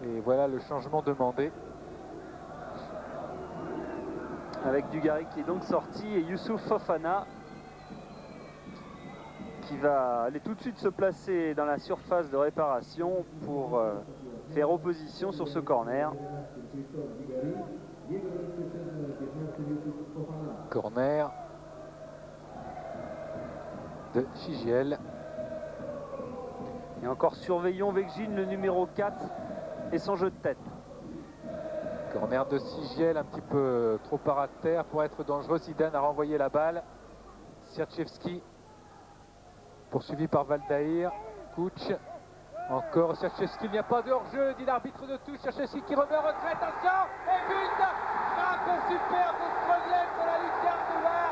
et voilà le changement demandé avec Dugarry qui est donc sorti et Youssouf Fofana qui va aller tout de suite se placer dans la surface de réparation pour faire opposition sur ce corner. Corner de Tchigiel. Et encore surveillons Vekjin, le numéro 4 et son jeu de tête. Corner de Tchigiel, un petit peu trop à terre pour être dangereux. Zidane a renvoyé la balle. Swiatkowski poursuivi par Valdaïr. Kouch. Encore Swiatkowski, il n'y a pas de hors-jeu, dit l'arbitre de touche. Swiatkowski qui remet en retrait, attention, et but! Frappe super de Stroliek dans la lucarne de VAR.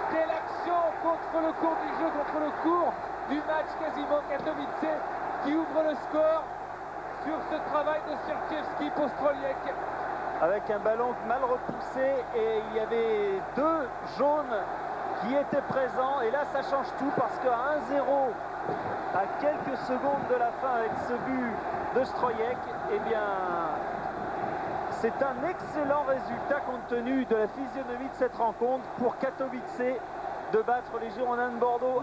Quelle action contre le cours du jeu, contre le cours du match quasiment. Katowice qui ouvre le score sur ce travail de Swiatkowski pour Stroliek. Avec un ballon mal repoussé et il y avait 2 jaunes qui étaient présents et là ça change tout parce qu'à 1-0 à quelques secondes de la fin avec ce but de Stroliek, eh bien c'est un excellent résultat compte tenu de la physionomie de cette rencontre pour Katowice de battre les Girondins de Bordeaux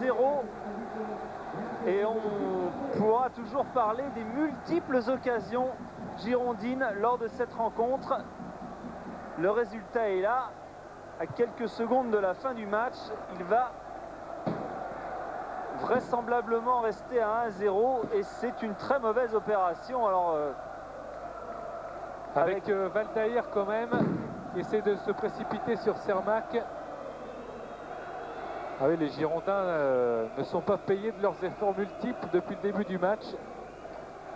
1-0 et on pourra toujours parler des multiples occasions girondines lors de cette rencontre. Le résultat est là. À quelques secondes de la fin du match, il va vraisemblablement rester à 1-0 et c'est une très mauvaise opération. Alors avec Valdaïr quand même qui essaie de se précipiter sur Sermak. Ah oui, les Girondins ne sont pas payés de leurs efforts multiples depuis le début du match.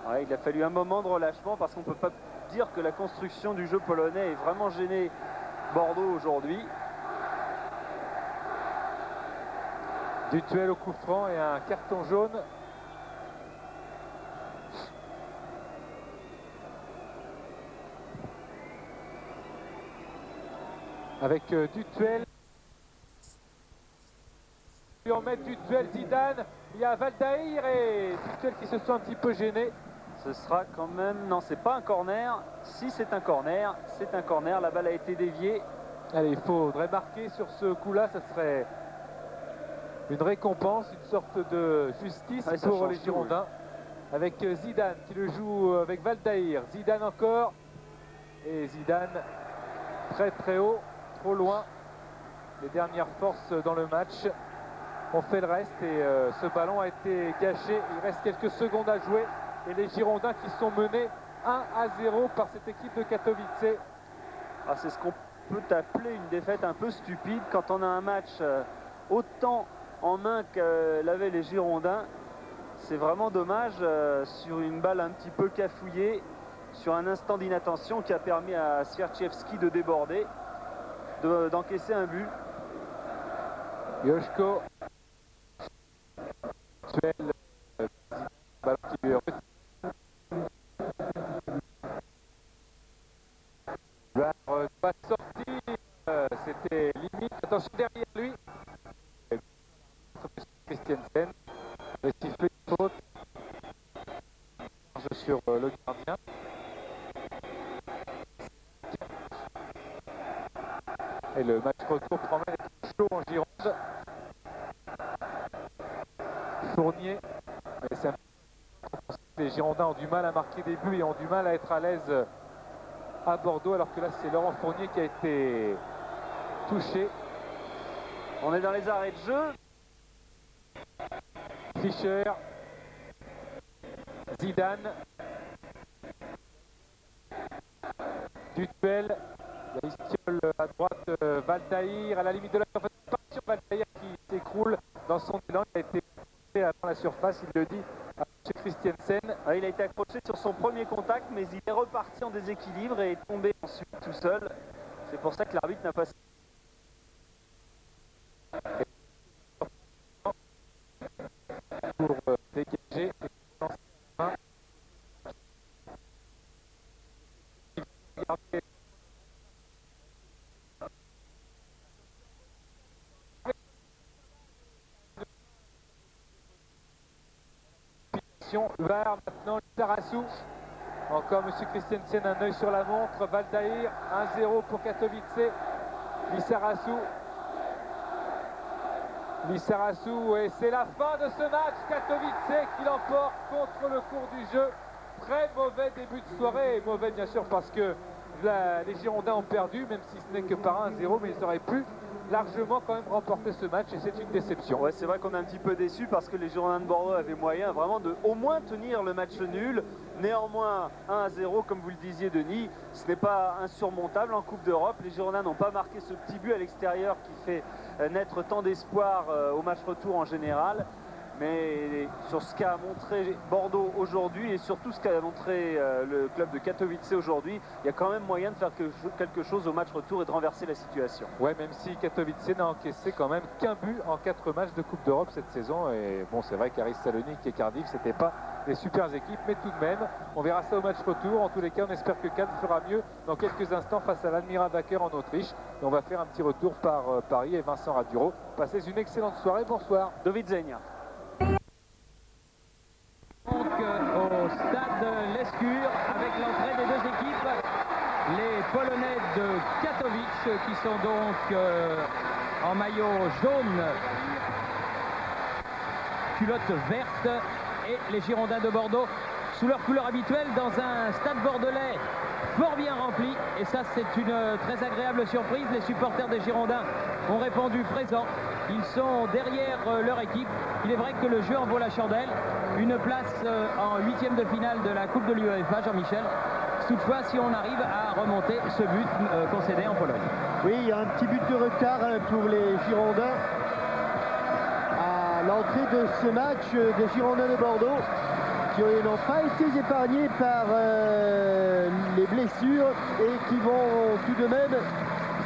Ouais, il a fallu un moment de relâchement parce qu'on ne peut pas dire que la construction du jeu polonais est vraiment gênée Bordeaux aujourd'hui. Dutuel au coup franc et un carton jaune. Avec Dutuel. En mettre Dutuel, Zidane Il y a Valdaïr et Dutuel qui se sont un petit peu gênés. Ce sera quand même... Non, c'est pas un corner. Si c'est un corner, c'est un corner. La balle a été déviée. Allez, il faudrait marquer sur ce coup-là. Ça serait une récompense, une sorte de justice pour les Girondins. Avec Zidane qui le joue avec Valdaïr. Zidane encore. Et Zidane très très haut, trop loin. Les dernières forces dans le match. On fait le reste et ce ballon a été gâché. Il reste quelques secondes à jouer. Et les Girondins qui sont menés 1-0 par cette équipe de Katowice. Ah, c'est ce qu'on peut appeler une défaite un peu stupide quand on a un match autant en main que l'avaient les Girondins. C'est vraiment dommage sur une balle un petit peu cafouillée, sur un instant d'inattention qui a permis à Sierczewski de déborder, d'encaisser un but. Joško. Ballon qui lui est pas sorti, c'était limite. Attention derrière lui. Christiansen. Le sifflet de faute sur le gardien. Et le match retour promet d'être chaud en Gironde. Fournier. Les Girondins ont du mal à marquer des buts et ont du mal à être à l'aise à Bordeaux, alors que là c'est Laurent Fournier qui a été touché. On est dans les arrêts de jeu. Fischer, Zidane, Dutuel, il y a Istiol à droite, Valdaïr à la limite de la surface, pas sur Valdaïr qui s'écroule dans son élan, il a été avant la surface, il le dit à M. Christiansen. Il a été accroché sur son premier contact, mais il est reparti en déséquilibre et est tombé ensuite tout seul. C'est pour ça que l'arbitre n'a pas... Pour dégager et lancer la main. VAR maintenant, Lissarassou. Encore M. Christiansen, un œil sur la montre. Valdaïr, 1-0 pour Katowice. Lissarassou. Lissarassou, et c'est la fin de ce match. Katowice qui l'emporte contre le cours du jeu. Très mauvais début de soirée, et mauvais bien sûr parce que les Girondins ont perdu, même si ce n'est que par 1-0, mais ils auraient pu largement quand même remporter ce match et c'est une déception. Ouais, c'est vrai qu'on est un petit peu déçu parce que les Girondins de Bordeaux avaient moyen vraiment de au moins tenir le match nul. Néanmoins 1-0 comme vous le disiez Denis, ce n'est pas insurmontable en Coupe d'Europe. Les Girondins n'ont pas marqué ce petit but à l'extérieur qui fait naître tant d'espoir au match retour en général. Mais sur ce qu'a montré Bordeaux aujourd'hui et surtout ce qu'a montré le club de Katowice aujourd'hui, il y a quand même moyen de faire quelque chose au match retour et de renverser la situation. Ouais, même si Katowice n'a encaissé quand même qu'un but en 4 matchs de Coupe d'Europe cette saison. Et bon, c'est vrai qu'Aris Salonique et Cardiff, c'était pas des super équipes, mais tout de même, on verra ça au match retour. En tous les cas, on espère que Cannes fera mieux dans quelques instants face à l'Admira Wacker en Autriche. Et on va faire un petit retour par Paris et Vincent Raduro. Passez une excellente soirée, bonsoir. Do widzenia. Donc au stade Lescure avec l'entrée des deux équipes, les Polonais de Katowice qui sont donc en maillot jaune, culotte verte, et les Girondins de Bordeaux sous leur couleur habituelle dans un stade bordelais fort bien rempli, et ça c'est une très agréable surprise. Les supporters des Girondins ont répondu présent, ils sont derrière leur équipe. Il est vrai que le jeu en vaut la chandelle, une place en 8e de finale de la Coupe de l'UEFA, Jean-Michel, toutefois si on arrive à remonter ce but concédé en Pologne. Oui, il y a un petit but de retard pour les Girondins à l'entrée de ce match des Girondins de Bordeaux, qui n'ont pas été épargnés par les blessures et qui vont tout de même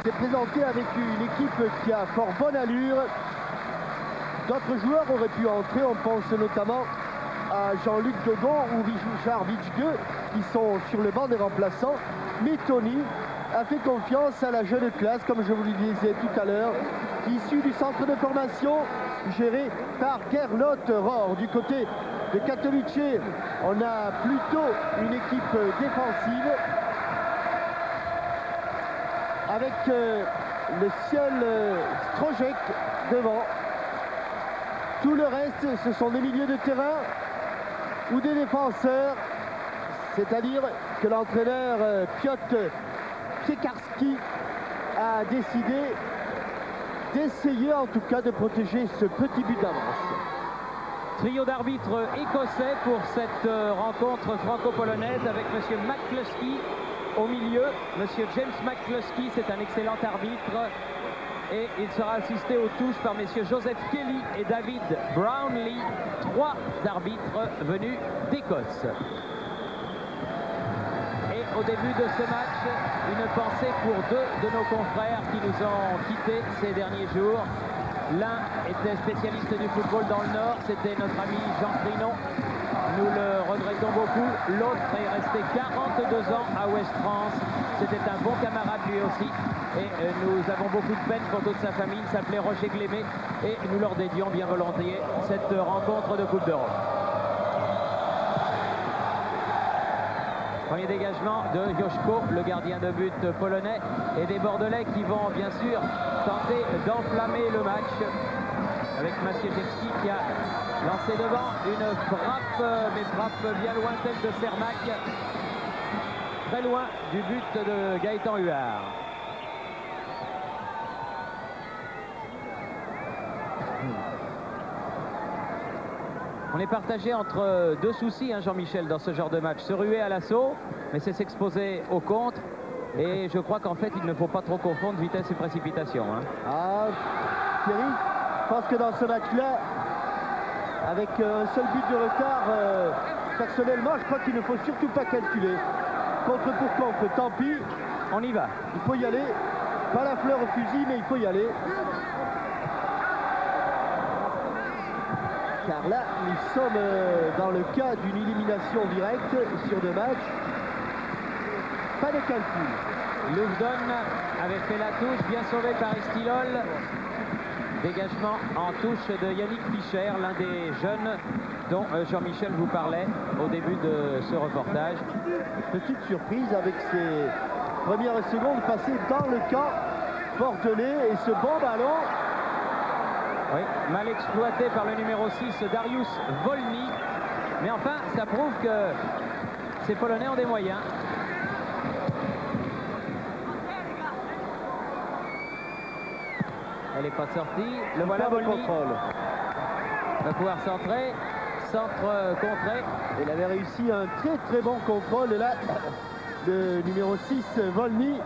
se présenter avec une équipe qui a fort bonne allure. D'autres joueurs auraient pu entrer, on pense notamment à Jean-Luc Dogon ou Richard Vichke qui sont sur le banc des remplaçants, mais Tony a fait confiance à la jeune classe, comme je vous le disais tout à l'heure, issue du centre de formation géré par Gerlotte Rohr. Du côté de Katowice, on a plutôt une équipe défensive avec le ciel Strojek devant. Tout le reste, ce sont des milieux de terrain ou des défenseurs, c'est-à-dire que l'entraîneur Piotr Piekarski a décidé d'essayer en tout cas de protéger ce petit but d'avance. Trio d'arbitres écossais pour cette rencontre franco-polonaise avec M. McCluskey au milieu. M. James McCluskey, c'est un excellent arbitre. Et il sera assisté aux touches par messieurs Joseph Kelly et David Brownlee, 3 arbitres venus d'Écosse. Et au début de ce match, une pensée pour 2 de nos confrères qui nous ont quittés ces derniers jours. L'un était spécialiste du football dans le Nord, c'était notre ami Jean Crinon. Nous le regrettons beaucoup. L'autre est resté 42 ans à Ouest France. C'était un bon camarade lui aussi. Et nous avons beaucoup de peine pour toute sa famille. Il s'appelait Roger Glémé. Et nous leur dédions bien volontiers cette rencontre de Coupe d'Europe. Premier dégagement de Joszko, le gardien de but polonais. Et des Bordelais qui vont bien sûr tenter d'enflammer le match. Avec Maciejewski qui a lancé devant une frappe, mais frappe bien lointaine de Cermak. Très loin du but de Gaëtan Huard. On est partagé entre 2 soucis, hein, Jean-Michel, dans ce genre de match. Se ruer à l'assaut, mais c'est s'exposer au contre. Et je crois qu'en fait, il ne faut pas trop confondre vitesse et précipitation. Hein. Ah, Thierry, je pense que dans ce match-là, avec un seul but de retard, personnellement, je crois qu'il ne faut surtout pas calculer. Contre pour contre, tant pis. On y va. Il faut y aller. Pas la fleur au fusil, mais il faut y aller. Car là, nous sommes dans le cas d'une élimination directe sur 2 matchs. Pas de calcul. Louvdon avait fait la touche, bien sauvé par Estilol. Dégagement en touche de Yannick Fischer, l'un des jeunes dont Jean-Michel vous parlait au début de ce reportage. Petite surprise avec ses premières secondes passées dans le camp bordelais et ce bon ballon. Oui, mal exploité par le numéro 6, Dariusz Wolny. Mais enfin, ça prouve que ces Polonais ont des moyens. Elle n'est pas sortie. Le voilà, Wolny. Contrôle. Va pouvoir centrer. Centre contré. Il avait réussi un très bon contrôle. Là, le numéro 6, Wolny.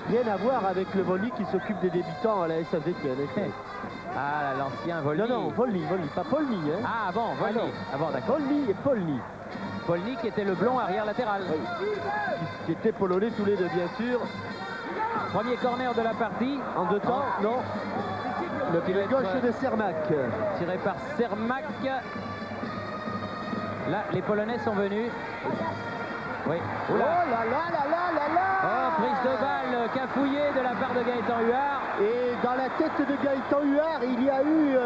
Rien à voir avec le Wolny qui s'occupe des débutants à la SFDK. Ah, l'ancien Wolny. Non, Wolny, pas Polny. Hein. Ah bon, Wolny. Ah bon, d'accord. Wolny et Polny. Polny qui était le blond arrière latéral. Oui. Qui était polonais tous les deux, bien sûr. Premier corner de la partie. En 2 temps, non. Le pied gauche de Cermak. Tiré par Cermak. Là, les Polonais sont venus. Oui. Oula. Oh là là là là là là. Oh, prise de balle cafouillée de la part de Gaëtan Huard. Et dans la tête de Gaëtan Huard, il y a eu...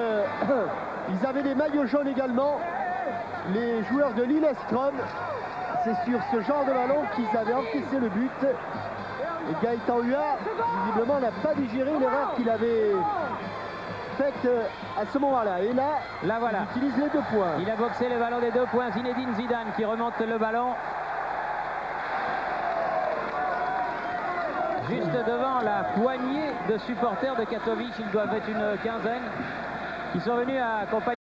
ils avaient des maillots jaunes également. Les joueurs de Lillestrøm. C'est sur ce genre de ballon qu'ils avaient encaissé le but. Et Gaëtan Huard, visiblement, n'a pas digéré l'erreur qu'il avait faite à ce moment-là. Et là, voilà. Il utilise les 2 points. Il a boxé le ballon des 2 points. Zinedine Zidane qui remonte le ballon. Juste devant la poignée de supporters de Katowice, ils doivent être une quinzaine, qui sont venus à accompagner